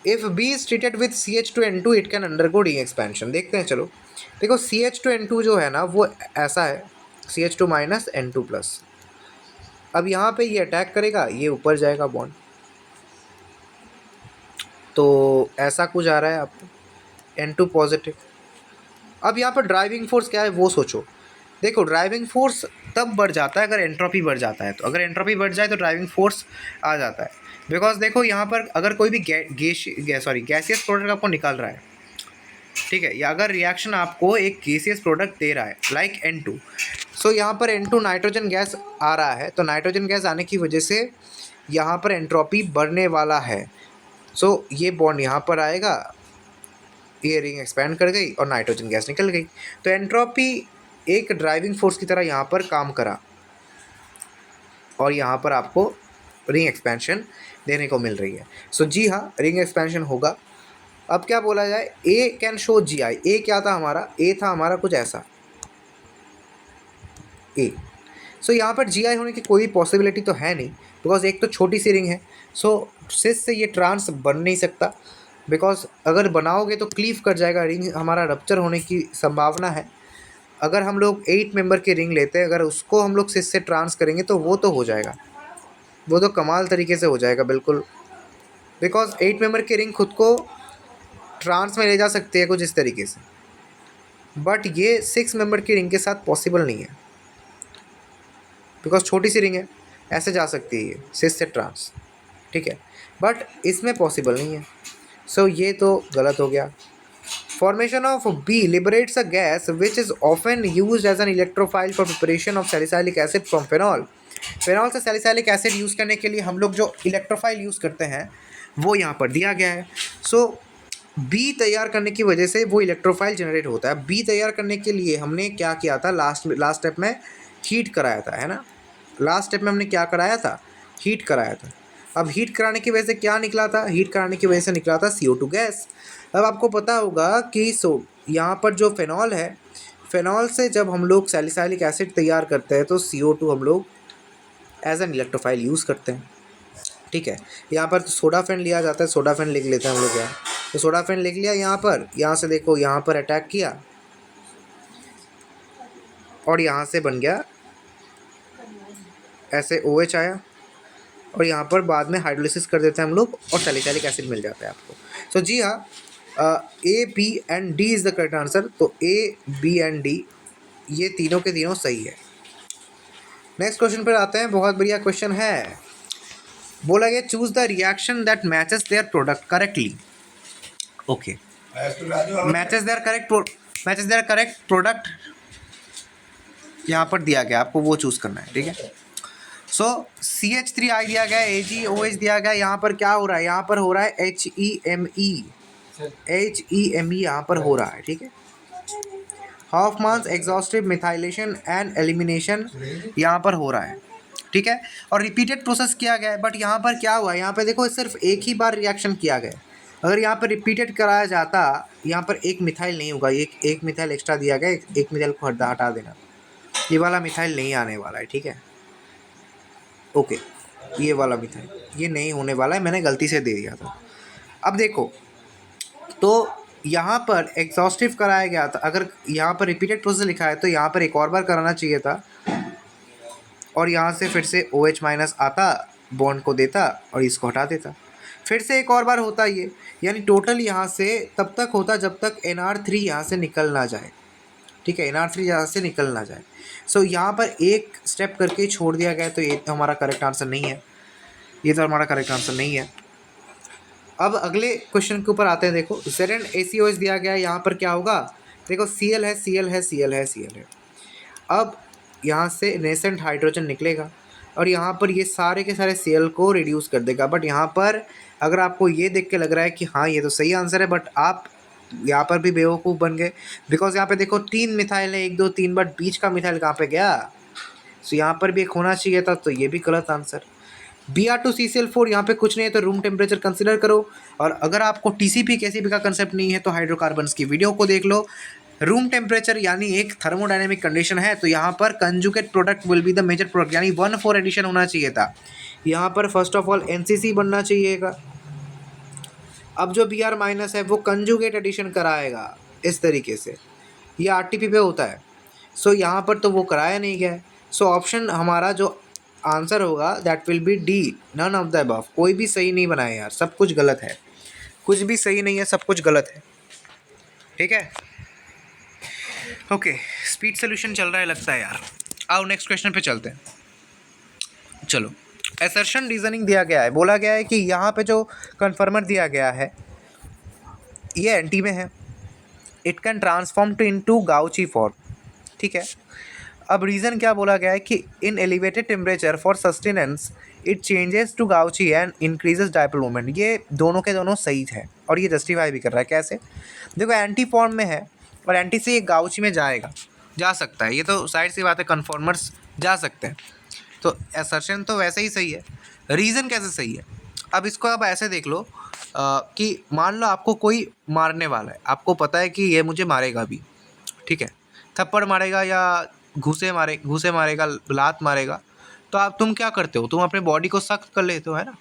if B is treated with CH2N2 it can undergo ring expansion. देखते हैं चलो। देखो CH2N2 जो है ना वो ऐसा है, CH2 माइनस N2 प्लस। अब यहाँ पे ये अटैक करेगा, ये ऊपर जाएगा बॉन्ड, तो ऐसा कुछ आ रहा है आपको, N2 पॉजिटिव। अब यहाँ पर ड्राइविंग फोर्स क्या है वो सोचो। देखो ड्राइविंग फोर्स तब बढ़ जाता है अगर एंट्रोपी बढ़ जाता है, तो अगर एंट्रोपी बढ़ जाए तो ड्राइविंग फोर्स आ जाता है। बिकॉज देखो यहाँ पर अगर कोई भी गैसियस प्रोडक्ट आपको निकाल रहा है, ठीक है, या अगर रिएक्शन आपको एक गैसियस प्रोडक्ट दे रहा है लाइक N2, सो यहाँ पर N2 नाइट्रोजन गैस आ रहा है, तो नाइट्रोजन गैस आने की वजह से यहाँ पर एंट्रोपी बढ़ने वाला है। सो ये बॉन्ड यहाँ पर आएगा, ये रिंग एक्सपैंड कर गई और नाइट्रोजन गैस निकल गई। तो एंट्रोपी एक ड्राइविंग फोर्स की तरह यहाँ पर काम करा और यहाँ पर आपको रिंग एक्सपेंशन देने को मिल रही है। सो जी हाँ, रिंग एक्सपेंशन होगा। अब क्या बोला जाए, ए कैन शो GI। ए क्या था हमारा, ए था हमारा कुछ ऐसा ए। सो यहाँ पर GI होने की कोई पॉसिबिलिटी तो है नहीं, बिकॉज एक तो छोटी सी रिंग है। सो सिस से ये ट्रांस बन नहीं सकता, बिकॉज अगर बनाओगे तो क्लीव कर जाएगा, रिंग हमारा रप्चर होने की संभावना है। अगर हम लोग 8 मेंबर की रिंग लेते हैं, अगर उसको हम लोग सिस से ट्रांस करेंगे तो वो तो हो जाएगा, वो तो कमाल तरीके से हो जाएगा बिल्कुल। बिकॉज 8 मेंबर की रिंग खुद को ट्रांस में ले जा सकती है कुछ इस तरीके से, बट ये 6 मेंबर की रिंग के साथ पॉसिबल नहीं है, बिकॉज छोटी सी रिंग है, ऐसे जा सकती है ये सिस से ट्रांस, ठीक है, बट इसमें पॉसिबल नहीं है। सो ये तो गलत हो गया। Formation of B liberates a gas which is often used as an electrophile for preparation of salicylic acid from phenol. Phenol से सैलिसाइलिक एसिड यूज़ करने के लिए हम लोग जो इलेक्ट्रोफाइल यूज़ करते हैं वो यहाँ पर दिया गया है। सो बी तैयार करने की वजह से वो इलेक्ट्रोफाइल जनरेट होता है। बी तैयार करने के लिए हमने क्या किया था, लास्ट स्टेप में हीट कराया था, है ना। लास्ट स्टेप में हमने क्या कराया था, हीट कराया था। अब हीट कराने की वजह से क्या निकला था, हीट कराने की वजह से निकला था CO2 गैस। अब आपको पता होगा कि यहाँ पर जो फेनॉल है, फेनॉल से जब हम लोग सैलिसाइलिक एसिड तैयार करते हैं तो CO2 हम लोग एज एन इलेक्ट्रोफाइल यूज़ करते हैं, ठीक है। यहाँ पर तो सोडाफेन लिया जाता है, सोडाफेन लिख लेते हैं हम लोग यहाँ, तो सोडाफेन लिख लिया यहाँ पर। यहाँ से देखो यहाँ पर अटैक किया और यहाँ से बन गया ऐसे OH आया, और यहाँ पर बाद में हाइड्रोलिसिस कर देते हैं हम लोग और सैलिसाइलिक एसिड मिल जाता है आपको। सो जी हाँ, A, B and D is the correct answer. तो A, B and D ये तीनों के तीनों सही है। नेक्स्ट क्वेश्चन पर आते हैं, बहुत बढ़िया क्वेश्चन है। बोला गया choose the reaction that matches their product correctly. Okay, matches their correct product यहाँ पर दिया गया, आपको वो चूज करना है, ठीक है। सो CH3I दिया गया, AgOH दिया गया। यहाँ पर क्या हो रहा है, यहाँ पर हो रहा है HEME यहाँ पर हो रहा है, ठीक है। हॉफमैन्स एग्जॉस्टिव मिथाइलेशन एंड एलिमिनेशन यहाँ पर हो रहा है, ठीक है, और रिपीटेड प्रोसेस किया गया है। बट यहाँ पर क्या हुआ, यहाँ पर देखो सिर्फ एक ही बार रिएक्शन किया गया। अगर यहाँ पर रिपीटेड कराया जाता, यहाँ पर एक मिथाइल नहीं होगा, एक मिथाइल एक्स्ट्रा दिया गया, एक मिथाइल को हटा देना, ये वाला मिथाइल नहीं आने वाला है, ठीक है। ओके, ये वाला मिथाइल ये नहीं होने वाला है, मैंने गलती से दे दिया था। अब देखो, तो यहाँ पर एग्जॉस्टिव कराया गया था, अगर यहाँ पर रिपीटेड प्रोसेस लिखा है तो यहाँ पर एक और बार कराना चाहिए था, और यहाँ से फिर से OH माइनस आता, बॉन्ड को देता और इसको हटा देता, फिर से एक और बार होता ये, यानी टोटल यहाँ से तब तक होता जब तक NR3 यहाँ से निकल ना जाए, ठीक है, NR3 यहाँ से निकल ना जाए। सो यहाँ पर एक स्टेप करके छोड़ दिया गया, तो ये तो हमारा करेक्ट आंसर नहीं है, ये तो हमारा करेक्ट आंसर नहीं है। अब अगले क्वेश्चन के ऊपर आते हैं। देखो ZnACOH दिया गया है, यहाँ पर क्या होगा, देखो Cl है, Cl है, Cl है, Cl है। अब यहाँ से नेसेंट हाइड्रोजन निकलेगा और यहाँ पर ये सारे के सारे Cl को रिड्यूस कर देगा। बट यहाँ पर अगर आपको ये देख के लग रहा है कि हाँ ये तो सही आंसर है, बट आप यहाँ पर भी बेवकूफ़ बन गए, बिकॉज यहाँ पे देखो 3 मिथाइल है, 1 2 3, बट बीच का मिथाइल कहाँ पे गया। सो यहाँ पर भी एक होना चाहिए था, तो ये भी गलत आंसर। Br2CCl4 यहाँ पे कुछ नहीं है, तो रूम टेम्परेचर कंसिडर करो। और अगर आपको TCP KCP का कंसेप्ट नहीं है तो हाइड्रोकार्बन्स की वीडियो को देख लो। रूम टेम्परेचर यानी एक थर्मोडायनेमिक कंडीशन है, तो यहाँ पर conjugate product will be the major product, यानी 1,4 एडिशन होना चाहिए था। यहाँ पर फर्स्ट ऑफ ऑल NCC बनना चाहिएगा। अब जो बी आर माइनस है वो कंजुगेट एडिशन कराएगा इस तरीके से, ये आर टी पी पे होता है। सो यहाँ पर तो वो कराया नहीं गया है। सो ऑप्शन हमारा जो आंसर होगा that will be D, none of the above. कोई भी सही नहीं बनाया यार, सब कुछ गलत है, कुछ भी सही नहीं है, सब कुछ गलत है। ठीक है, ओके, स्पीड सोल्यूशन चल रहा है लगता है यार। आओ नेक्स्ट क्वेश्चन पे चलते हैं। चलो, असर्शन रीजनिंग दिया गया है, बोला गया है कि यहाँ पे जो कन्फर्मर दिया गया है ये एंटी में है, it can transform to into gauche form. ठीक है, अब रीज़न क्या बोला गया है कि in elevated temperature for sustenance it changes to gauche and increases dipole moment. ये दोनों के दोनों सही है और ये जस्टिफाई भी कर रहा है। कैसे? देखो, एंटी फॉर्म में है और एंटी से ये गाउची में जाएगा, जा सकता है, ये तो साइड सी बात है, कन्फॉर्मर्स जा सकते हैं, तो असर्शन तो वैसे ही सही है। रीज़न कैसे सही है? अब इसको आप ऐसे देख लो कि मान लो आपको कोई मारने वाला है, आपको पता है कि ये मुझे मारेगा भी, ठीक है, थप्पड़ मारेगा या घूसे मारेगा, लात मारेगा, तो आप तुम क्या करते हो? तुम अपने बॉडी को सख्त कर लेते हो, है ना?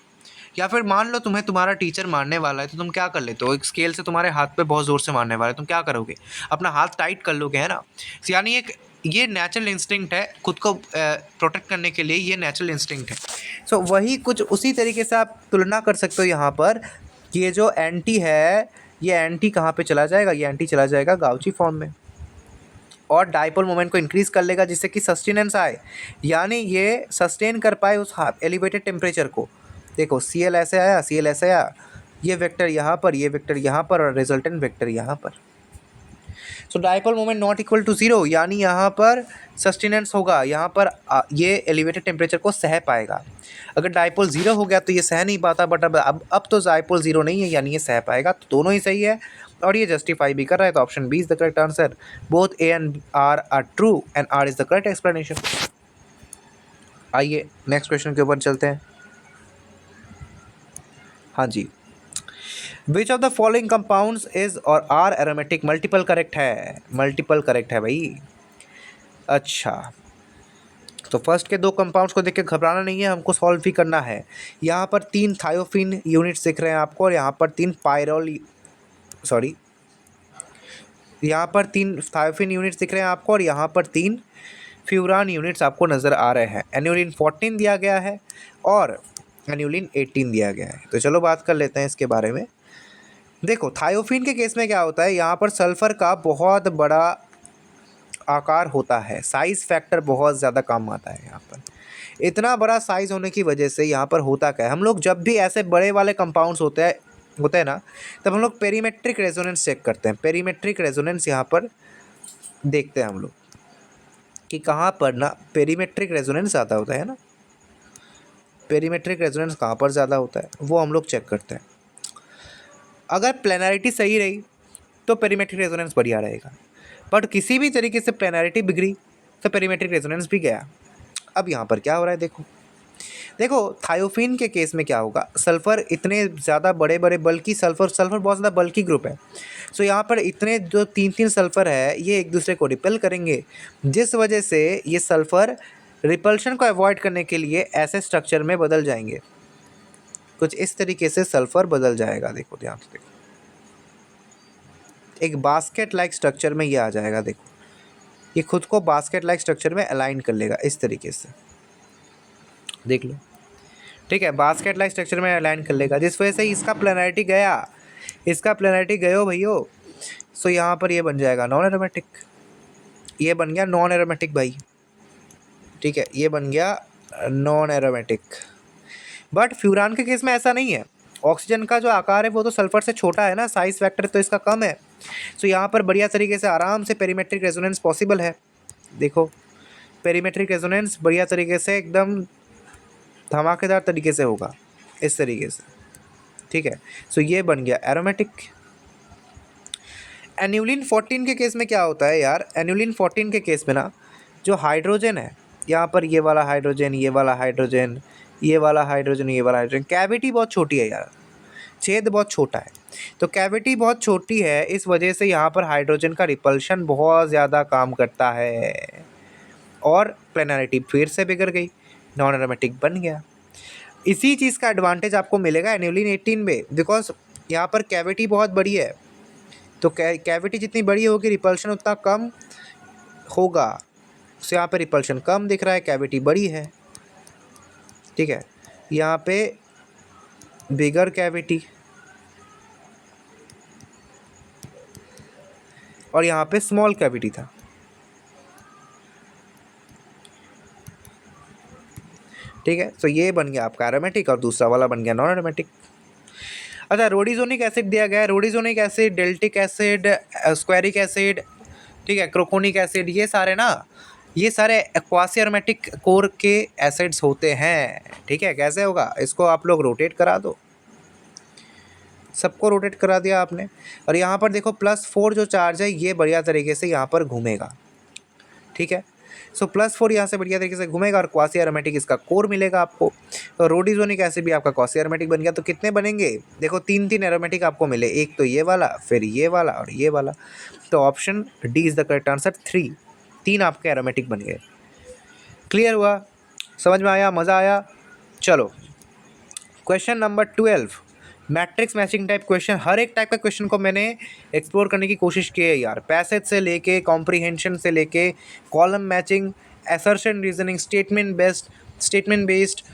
या फिर मान लो तुम्हें तुम्हारा टीचर मारने वाला है, तो तुम क्या कर लेते हो? एक स्केल से तुम्हारे हाथ पे बहुत ज़ोर से मारने वाला है, तुम क्या करोगे? अपना हाथ टाइट कर लोगे, है ना? यानी एक ये नेचुरल इंस्टिंक्ट है, खुद को प्रोटेक्ट करने के लिए ये नेचुरल इंस्टिंक्ट है। सो वही कुछ उसी तरीके से आप तुलना कर सकते हो यहाँ पर कि ये जो एंटी है, ये एंटी कहाँ पे चला जाएगा? ये एंटी चला जाएगा गाउची फॉर्म में और डाइपोल मोमेंट को इंक्रीज़ कर लेगा जिससे कि सस्टेनेंस आए, यानी ये सस्टेन कर पाए उस एलिवेटेड टेम्परेचर को। देखो, सी एल ऐसे आया, सी एल ऐसे आया, ये वेक्टर यहाँ पर, ये वेक्टर यहाँ पर और रिजल्टेंट वेक्टर यहाँ पर। So dipole moment not equal to zero, यानी यहाँ पर सस्टेनेंस होगा, यहाँ पर ये एलिवेटेड टेम्परेचर को सह पाएगा। अगर डाइपोल ज़ीरो हो गया तो ये सह नहीं पाता, बट अब तो डाइपोल ज़ीरो नहीं है, यानी ये सह पाएगा। तो दोनों ही सही है और ये जस्टिफाई भी कर रहा है, तो option B is the correct answer. Both A and R true and R is the correct explanation. आइए नेक्स्ट क्वेश्चन के ऊपर चलते हैं। हाँ जी, which of the following compounds is or are aromatic? Multiple correct है, मल्टीपल करेक्ट है भाई। अच्छा, तो फर्स्ट के दो कंपाउंड्स को देख के घबराना नहीं है, हमको सॉल्व भी करना है। यहाँ पर 3 थायोफिन यूनिट्स दिख रहे हैं आपको और यहाँ पर 3 यहाँ पर 3 थायोफिन यूनिट्स दिख रहे हैं आपको और यहाँ पर 3 फ्यूरान यूनिट्स आपको नज़र आ रहे हैं। एन्यूलिन 14 दिया गया है और एन्यूलिन 18 दिया गया है। तो चलो बात कर लेते हैं इसके बारे में। देखो, थायोफिन के केस में क्या होता है, यहाँ पर सल्फ़र का बहुत बड़ा आकार होता है, साइज़ फैक्टर बहुत ज़्यादा काम आता है। यहाँ पर इतना बड़ा साइज़ होने की वजह से यहाँ पर होता क्या है, हम लोग जब भी ऐसे बड़े वाले कंपाउंड्स होते हैं ना, तब हम लोग पेरीमेट्रिक रेजोनेंस चेक करते हैं। पेरीमेट्रिक रेजोनेंस यहाँ पर देखते हैं हम लोग कि कहाँ पर ना पेरीमेट्रिक रेजोनेंस ज़्यादा होता है ना, पेरीमेट्रिक रेजोनेंस कहाँ पर ज़्यादा होता है वो हम लोग चेक करते हैं। अगर प्लेनैरिटी सही रही तो पेरीमेट्रिक रेजोनेंस बढ़िया रहेगा, बट किसी भी तरीके से प्लेनैरिटी बिगड़ी तो पेरीमेट्रिक रेजोनेंस भी गया। अब यहाँ पर क्या हो रहा है, देखो थायोफिन के केस में क्या होगा, सल्फ़र इतने ज़्यादा बड़े बड़े बल्कि सल्फ़र बहुत ज़्यादा बल्कि ग्रुप है। सो यहाँ पर इतने जो 3 सल्फ़र है ये एक दूसरे को रिपेल करेंगे, जिस वजह से ये सल्फ़र रिपल्शन को अवॉइड करने के लिए ऐसे स्ट्रक्चर में बदल जाएंगे, कुछ इस तरीके से सल्फ़र बदल जाएगा। देखो ध्यान से देखो, एक बास्केट लाइक स्ट्रक्चर में ये आ जाएगा। देखो, ये खुद को बास्केट लाइक स्ट्रक्चर में अलाइन कर लेगा इस तरीके से, देख लो, ठीक है, बास्केट लाइक स्ट्रक्चर में अलाइन कर लेगा, जिस वजह से इसका प्लेनैरिटी गया, इसका प्लेनैरिटी गयो भैयो। सो यहाँ पर ये बन जाएगा नॉन एरोमेटिक, ये बन गया नॉन एरोमेटिक भाई, ठीक है, ये बन गया नॉन एरोमेटिक। बट फ्यूरान के केस में ऐसा नहीं है, ऑक्सीजन का जो आकार है वो तो सल्फर से छोटा है ना, साइज फैक्टर तो इसका कम है। सो यहाँ पर बढ़िया तरीके से आराम से पेरीमेट्रिक रेजोनेंस पॉसिबल है। देखो, पेरीमेट्रिक रेजोनेंस बढ़िया तरीके से एकदम धमाकेदार तरीके से होगा इस तरीके से, ठीक है। सो ये बन गया एरोमेटिक। एन्यूलिन 14 के केस में क्या होता है यार, एन्यूलिन 14 के केस में ना जो हाइड्रोजन है, यहाँ पर ये वाला हाइड्रोजन, ये वाला हाइड्रोजन, ये वाला हाइड्रोजन, ये वाला हाइड्रोजन, कैविटी बहुत छोटी है यार, छेद बहुत छोटा है, तो कैविटी बहुत छोटी है, इस वजह से यहाँ पर हाइड्रोजन का रिपल्शन बहुत ज़्यादा काम करता है और प्लेनैरिटी फिर से बिगड़ गई, नॉन एरोमेटिक बन गया। इसी चीज़ का एडवांटेज आपको मिलेगा एन्यूलिन 18 में, बिकॉज यहाँ पर कैविटी बहुत बड़ी है, तो कैविटी जितनी बड़ी होगी रिपल्शन उतना कम होगा। तो यहाँ पे रिपल्शन कम दिख रहा है, कैविटी बड़ी है, ठीक है। यहाँ पे बिगर कैविटी और यहाँ पे स्मॉल कैविटी था, ठीक है। तो ये बन गया आपका एरोमेटिक और दूसरा वाला बन गया नॉन एरोमेटिक। अच्छा, रोडिजोनिक एसिड दिया गया है, रोडिजोनिक एसिड, डेल्टिक एसिड, स्क्वायरिक एसिड, ठीक है, क्रोकोनिक एसिड, ये सारे क्वासी एरोमेटिक कोर के एसिड्स होते हैं, ठीक है। कैसे होगा, इसको आप लोग रोटेट करा दो, सबको रोटेट करा दिया आपने। और यहाँ पर देखो +4 जो चार्ज है ये बढ़िया तरीके से यहाँ पर घूमेगा, ठीक है। सो +4 यहाँ से बढ़िया तरीके से घूमेगा और क्वासी एरोमेटिक इसका कोर मिलेगा आपको। तो रोडिजोनिक एसिड भी आपका क्वासी एरोमेटिक बन गया। तो कितने बनेंगे, देखो 3 एरोमेटिक आपको मिले, एक तो ये वाला, फिर ये वाला और ये वाला। तो option D is the correct answer, 3 आपके एरोमेटिक बन गए। क्लियर हुआ, समझ में आया, मज़ा आया। चलो question number 12, matrix matching type question. हर एक टाइप का क्वेश्चन को मैंने एक्सप्लोर करने की कोशिश की है यार, पैसेज से लेके कॉम्प्रीहेंशन से लेके column matching, assertion reasoning, statement based,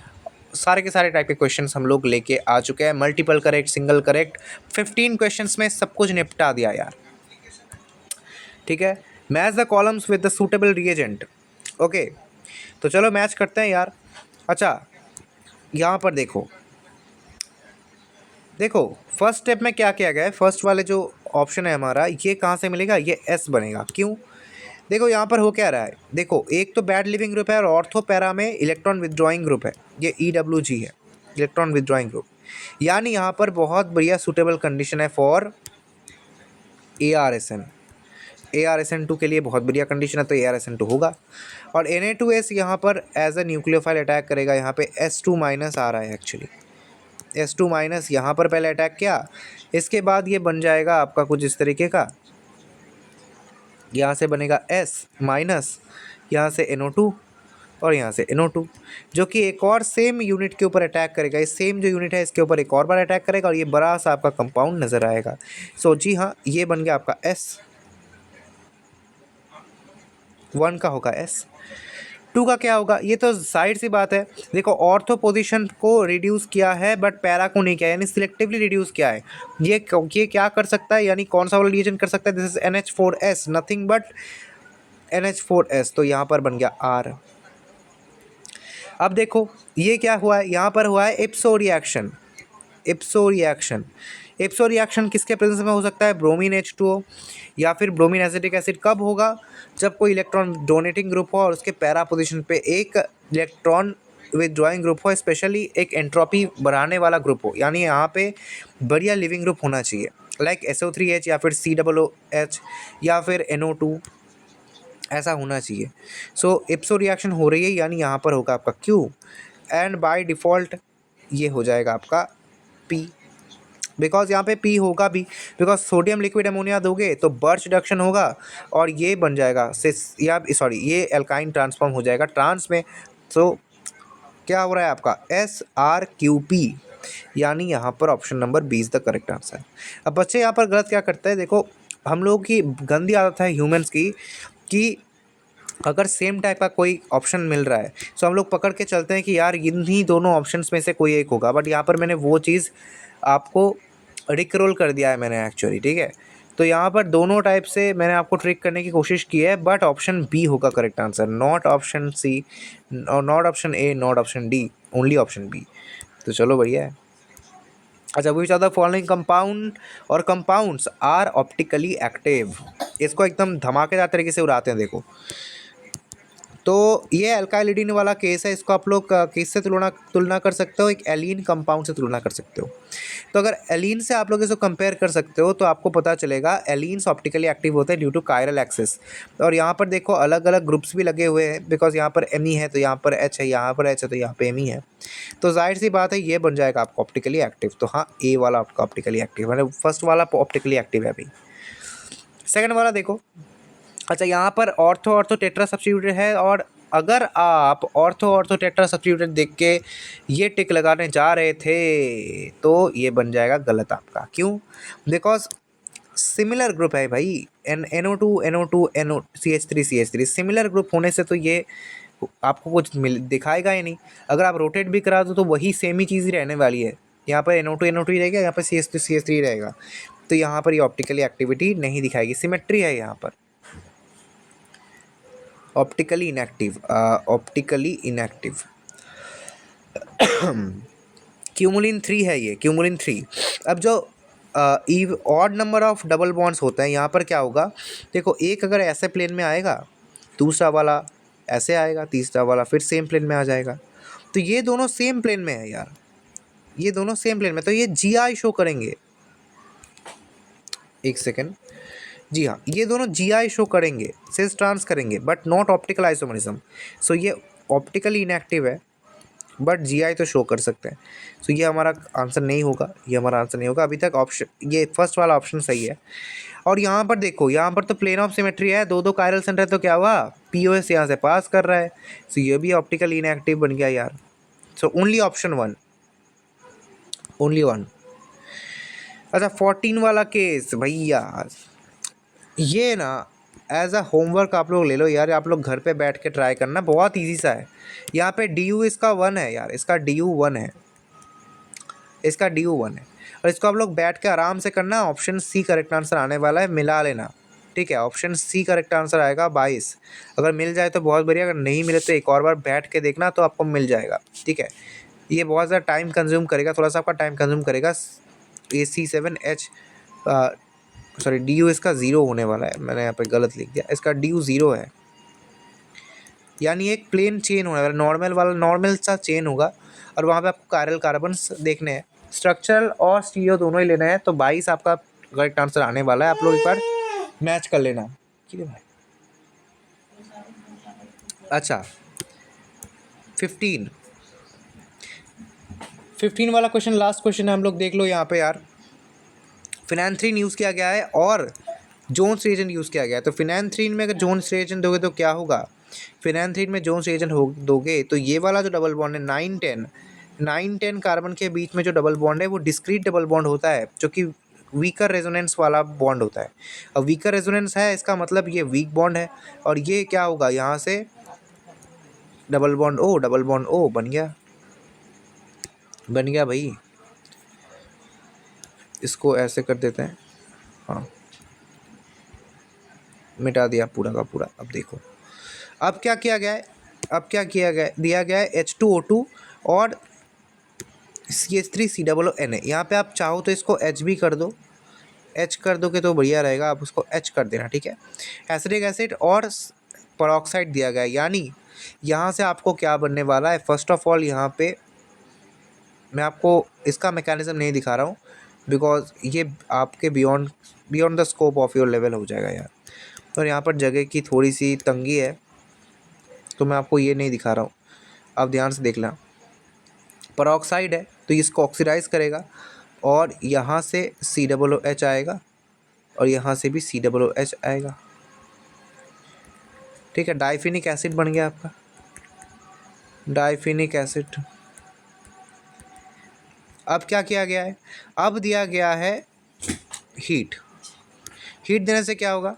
सारे के सारे टाइप के क्वेश्चंस हम लोग लेके आ चुके हैं। Multiple correct, single correct, 15 questions में सब कुछ निपटा दिया यार, ठीक है। Match the columns with the suitable reagent, okay. तो चलो मैच करते हैं यार। अच्छा, यहाँ पर देखो फर्स्ट स्टेप में क्या किया गया है, फर्स्ट वाले जो ऑप्शन है हमारा, ये कहाँ से मिलेगा, ये एस बनेगा। क्यों, देखो यहाँ पर हो क्या रहा है, देखो एक तो बैड लिविंग ग्रुप है और ऑर्थो पैरा में इलेक्ट्रॉन विदड्रॉइंग ग्रुप है, ये EWG है, इलेक्ट्रॉन विदड्रॉइंग ग्रुप। यानी यहाँ पर बहुत बढ़िया सूटेबल कंडीशन है फॉर ARSN2 के लिए बहुत बढ़िया कंडीशन है, तो ARSN2 होगा। और Na2S यहाँ पर एज ए न्यूक्लियोफाइल अटैक करेगा, यहाँ पे S2- आ रहा है एक्चुअली, S2- यहाँ पर पहले अटैक किया, इसके बाद ये बन जाएगा आपका कुछ इस तरीके का, यहाँ से बनेगा S-, यहाँ से NO2 और यहाँ से NO2, जो कि एक और सेम यूनिट के ऊपर अटैक करेगा। इस सेम जो यूनिट है इसके ऊपर एक और बार अटैक करेगा और ये बड़ा सा आपका कंपाउंड नज़र आएगा। सो जी हाँ, ये बन गया आपका S1 का होगा, S2 का क्या होगा, ये तो साइड सी बात है। देखो ऑर्थो पोजीशन को रिड्यूस किया है बट पैरा को नहीं किया, यानी सिलेक्टिवली रिड्यूस किया है। ये क्या कर सकता है, यानी कौन सा वाला रिएजेंट कर सकता है, this is NH4S, nothing but NH4S। तो यहाँ पर बन गया R। अब देखो ये क्या हुआ है, यहाँ पर हुआ है इप्सो रिएक्शन। इप्सो रिएक्शन किसके प्रेजेंस में हो सकता है, ब्रोमीन H2O या फिर ब्रोमीन एसिटिक एसिड। कब होगा, जब कोई इलेक्ट्रॉन डोनेटिंग ग्रुप हो और उसके पैरा पोजीशन पे एक इलेक्ट्रॉन विदड्रॉइंग ग्रुप हो, स्पेशली एक एंट्रोपी बढ़ाने वाला ग्रुप हो, यानी यहाँ पे बढ़िया लिविंग ग्रुप होना चाहिए, लाइक SO3H या फिर COOH या फिर NO2, ऐसा होना चाहिए। सो इप्सो रिएक्शन हो रही है, यानी यहाँ पर होगा आपका Q, एंड बाय डिफ़ॉल्ट ये हो जाएगा आपका P, बिकॉज यहाँ पे P होगा भी, बिकॉज सोडियम लिक्विड अमोनिया दोगे तो बर्च रिडक्शन होगा और ये बन जाएगा ये एल्काइन ट्रांसफॉर्म हो जाएगा ट्रांस में। सो क्या हो रहा है आपका SrQP, यानी यहाँ पर option number 20 the correct answer. अब बच्चे यहाँ पर गलत क्या करते हैं, देखो हम लोग की गंदी आदत है ह्यूमंस की कि अगर सेम टाइप का कोई ऑप्शन मिल रहा है तो हम लोग पकड़ के चलते हैं कि यार इन्हीं दोनों ऑप्शंस में से कोई एक होगा, बट यहाँ पर मैंने वो चीज़ आपको रिकरोल कर दिया है मैंने एक्चुअली, ठीक है। तो यहाँ पर दोनों टाइप से मैंने आपको ट्रिक करने की कोशिश की है, बट ऑप्शन बी होगा correct answer, not option C, not option A, not option D, only option B. तो चलो बढ़िया है। अच्छा, which are the following compound or compounds are optically active, इसको एकदम धमाकेदार तरीके से उड़ाते हैं। देखो तो ये अल्काइलिडीन वाला केस है, इसको आप लोग किससे तुलना कर सकते हो, एक एलीन कंपाउंड से तुलना कर सकते हो। तो अगर एलीन से आप लोग इसको कंपेयर कर सकते हो तो आपको पता चलेगा एलीन्स ऑप्टिकली एक्टिव होते हैं ड्यू टू कायरल एक्सिस। और यहाँ पर देखो अलग अलग ग्रुप्स भी लगे हुए हैं, बिकॉज यहाँ पर Me है तो यहाँ पर H है, यहाँ पर H है तो यहाँ पे Me है, तो जाहिर सी बात है ये बन जाएगा आपको ऑप्टिकली एक्टिव। तो हाँ, ए वाला आपका ऑप्टिकली एक्टिव, मतलब फर्स्ट वाला ऑप्टिकली एक्टिव है अभी। सेकेंड वाला देखो, अच्छा यहाँ पर ऑर्थो टेट्रा सब्स्टिट्यूटेड है और अगर आप ऑर्थो ऑर्थो टेट्रा सब्स्टिट्यूटेड देख के ये टिक लगाने जा रहे थे तो ये बन जाएगा गलत आपका। क्यों? बिकॉज सिमिलर ग्रुप है भाई, NO2 NO2 NO CH3 CH3 similar group होने से तो ये आपको कुछ दिखाएगा ही नहीं। अगर आप रोटेट भी करा दो तो वही सेम ही चीज़ ही रहने वाली है। यहाँ पर NO2 NO2 ही रहेगा, यहाँ पर CH3 CH3 रहेगा, तो यहाँ पर ये ऑप्टिकली एक्टिविटी नहीं दिखाएगी, सिमेट्री है यहाँ पर। Optically inactive, optically inactive cumulene 3 है ये, क्यूमुलिन 3। अब जो odd number of double bonds होते हैं यहाँ पर क्या होगा, देखो एक अगर ऐसे प्लेन में आएगा, दूसरा वाला ऐसे आएगा, तीसरा वाला फिर सेम प्लेन में आ जाएगा, तो ये दोनों सेम प्लेन में है यार, ये दोनों सेम प्लेन में, तो ये GI शो करेंगे। एक सेकेंड, जी हाँ, ये दोनों GI शो करेंगे, सिस ट्रांस करेंगे, बट नॉट ऑप्टिकल आइसोमरिज्म। सो ये ऑप्टिकली इनएक्टिव है बट GI तो शो कर सकते हैं। सो ये हमारा आंसर नहीं होगा, ये हमारा आंसर नहीं होगा अभी तक। ऑप्शन ये फर्स्ट वाला ऑप्शन सही है। और यहाँ पर देखो, यहाँ पर तो प्लेन ऑफ सिमेट्री है, दो कायरल सेंटर है, तो क्या हुआ, POS यहाँ से पास कर रहा है, सो ये भी ऑप्टिकली इनएक्टिव बन गया यार। So only option 1, only 1। अच्छा 14 वाला केस भैया, ये ना एज अ होमवर्क आप लोग ले लो यार, आप लोग घर पे बैठ के ट्राई करना, बहुत इजी सा है। यहाँ पे DU इसका 1 है यार, इसका DU 1 है, इसका DU 1 है, और इसको आप लोग बैठ के आराम से करना। ऑप्शन C करेक्ट आंसर आने वाला है, मिला लेना, ठीक है। ऑप्शन C करेक्ट आंसर आएगा 22। अगर मिल जाए तो बहुत बढ़िया, अगर नहीं मिले तो एक और बार बैठ के देखना तो आपको मिल जाएगा, ठीक है। ये बहुत ज़्यादा टाइम कंज्यूम करेगा, थोड़ा सा आपका टाइम कंज्यूम करेगा। AC7H सॉरी DU इसका 0 होने वाला है, मैंने यहाँ पे गलत लिख दिया, इसका DU 0 है, यानी एक प्लेन चेन होने वाला, नॉर्मल वाला, नॉर्मल सा चेन होगा, और वहाँ पे आपको कायरल कार्बन्स देखने हैं, स्ट्रक्चरल और स्टीरियो दोनों ही लेना है। तो 22 आपका करेक्ट आंसर आने वाला है, आप लोग एक बार मैच कर लेना, ठीक है भाई। अच्छा 15 वाला क्वेश्चन लास्ट क्वेश्चन है, हम लोग देख लो यहाँ पे यार। फिनान्थ्रीन यूज़ किया गया है और जोन्स रिएजेंट यूज़ किया गया है। तो फिनान्थ्रीन में अगर जोन्स रिएजेंट दोगे तो क्या होगा, फिनान्थ्रीन में जोन्स रिएजेंट दोगे तो ये वाला जो डबल बॉन्ड है 9-10 कार्बन के बीच में जो डबल बॉन्ड है वो डिस्क्रीट डबल बॉन्ड होता है, जो कि वीकर रेजोनेंस वाला बॉन्ड होता है। अब वीकर रेजोनेंस है, इसका मतलब ये वीक बॉन्ड है, और ये क्या होगा, यहाँ से डबल बॉन्ड O बन गया भाई। इसको ऐसे कर देते हैं, हाँ मिटा दिया पूरा का पूरा। अब देखो अब क्या किया गया है, दिया गया है H2O2 और CH3COONA। यहाँ पे आप चाहो तो इसको H भी कर दो, H कर दोगे तो बढ़िया रहेगा, आप उसको H कर देना, ठीक है। एसिडिक एसिड और पेरोक्साइड दिया गया है, यानी यहाँ से आपको क्या बनने वाला है। फर्स्ट ऑफ ऑल यहाँ पे मैं आपको इसका मैकेनिज्म नहीं दिखा रहा हूँ, बिकॉज ये आपके beyond the scope of your level हो जाएगा यार, और यहाँ पर जगह की थोड़ी सी तंगी है, तो मैं आपको ये नहीं दिखा रहा हूँ, आप ध्यान से देख लें। पेरोक्साइड है तो इसको ऑक्सीडाइज करेगा, और यहाँ से COOH आएगा, और यहाँ से भी COOH आएगा, ठीक है। डाइफिनिक एसिड बन गया आपका, डाइफिनिक एसिड। अब क्या किया गया है, अब दिया गया है हीट देने से क्या होगा,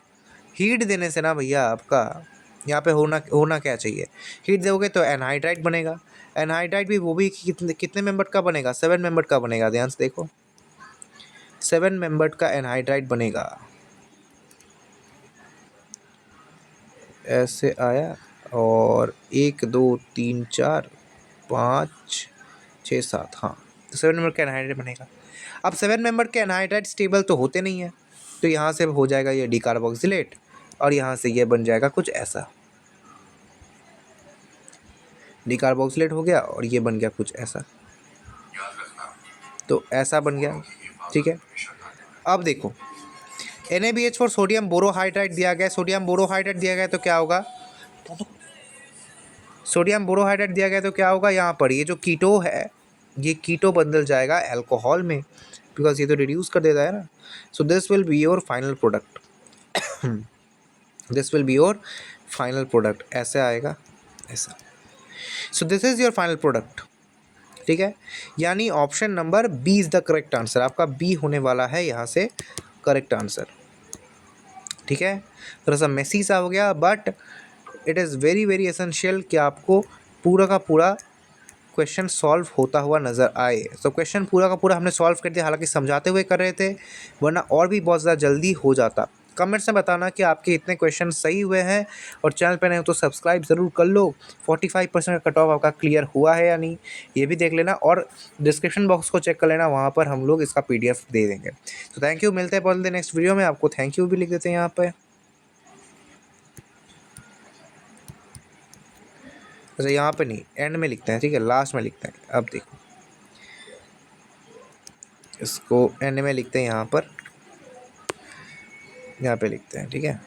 हीट देने से ना भैया आपका यहाँ पे होना क्या चाहिए, हीट दोगे तो एनहाइड्राइड बनेगा। एनहाइड्राइड भी वो भी कितने मेंबर का बनेगा, 7 मेंबर का बनेगा, ध्यान से देखो 7 मेंबर का एनहाइड्राइड बनेगा। ऐसे आया, और 1 2 3 4 5 6 7, हाँ तो 7 मेंबर का एनहाइड्राइड बनेगा। अब 7 मेंबर के एनहाइड्राइड स्टेबल तो होते नहीं है, तो यहाँ से हो जाएगा ये डिकार्बोक्सिलेट, और यहाँ से ये बन जाएगा कुछ ऐसा, डिकार्बोक्सिलेट हो गया, और ये बन गया कुछ ऐसा, तो ऐसा बन गया, ठीक है। अब देखो NaBH4 सोडियम बोरोहाइड्राइड दिया गया, सोडियम बोरोहाइड्राइड दिया गया तो क्या होगा, सोडियम बोरोहाइड्राइड दिया गया तो क्या होगा, यहाँ पर ये जो कीटो है ये कीटो बदल जाएगा अल्कोहल में, बिकॉज ये तो रिड्यूस कर देता है ना। So this will be your final product, this will be your final product, ऐसे आएगा, ऐसा। So this is your final product, ठीक है। यानी option number B is the correct answer, आपका बी होने वाला है यहाँ से करेक्ट आंसर, ठीक है। थोड़ा सा मेसी सा हो गया, but it is very very essential कि आपको पूरा का पूरा क्वेश्चन सॉल्व होता हुआ नज़र आए। तो क्वेश्चन पूरा का पूरा हमने सॉल्व कर दिया, हालांकि समझाते हुए कर रहे थे, वरना और भी बहुत ज़्यादा जल्दी हो जाता। कमेंट्स में बताना कि आपके इतने क्वेश्चन सही हुए हैं, और चैनल पर नहीं हो तो सब्सक्राइब ज़रूर कर लो। 45% का कट ऑफ आपका क्लियर हुआ है या नहीं, ये भी देख लेना, और डिस्क्रिप्शन बॉक्स को चेक कर लेना, वहाँ पर हम लोग इसका PDF दे देंगे। तो थैंक यू, मिलते हैं बहुत नेक्स्ट वीडियो में। आपको थैंक यू भी लिख देते हैं यहाँ पर। अच्छा, यहाँ पे नहीं, एंड में लिखते हैं, ठीक है, लास्ट में लिखते हैं। अब देखो, इसको एंड में लिखते हैं, यहाँ पे लिखते हैं, ठीक है।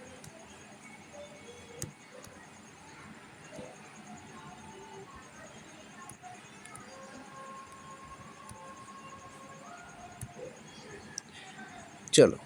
चलो।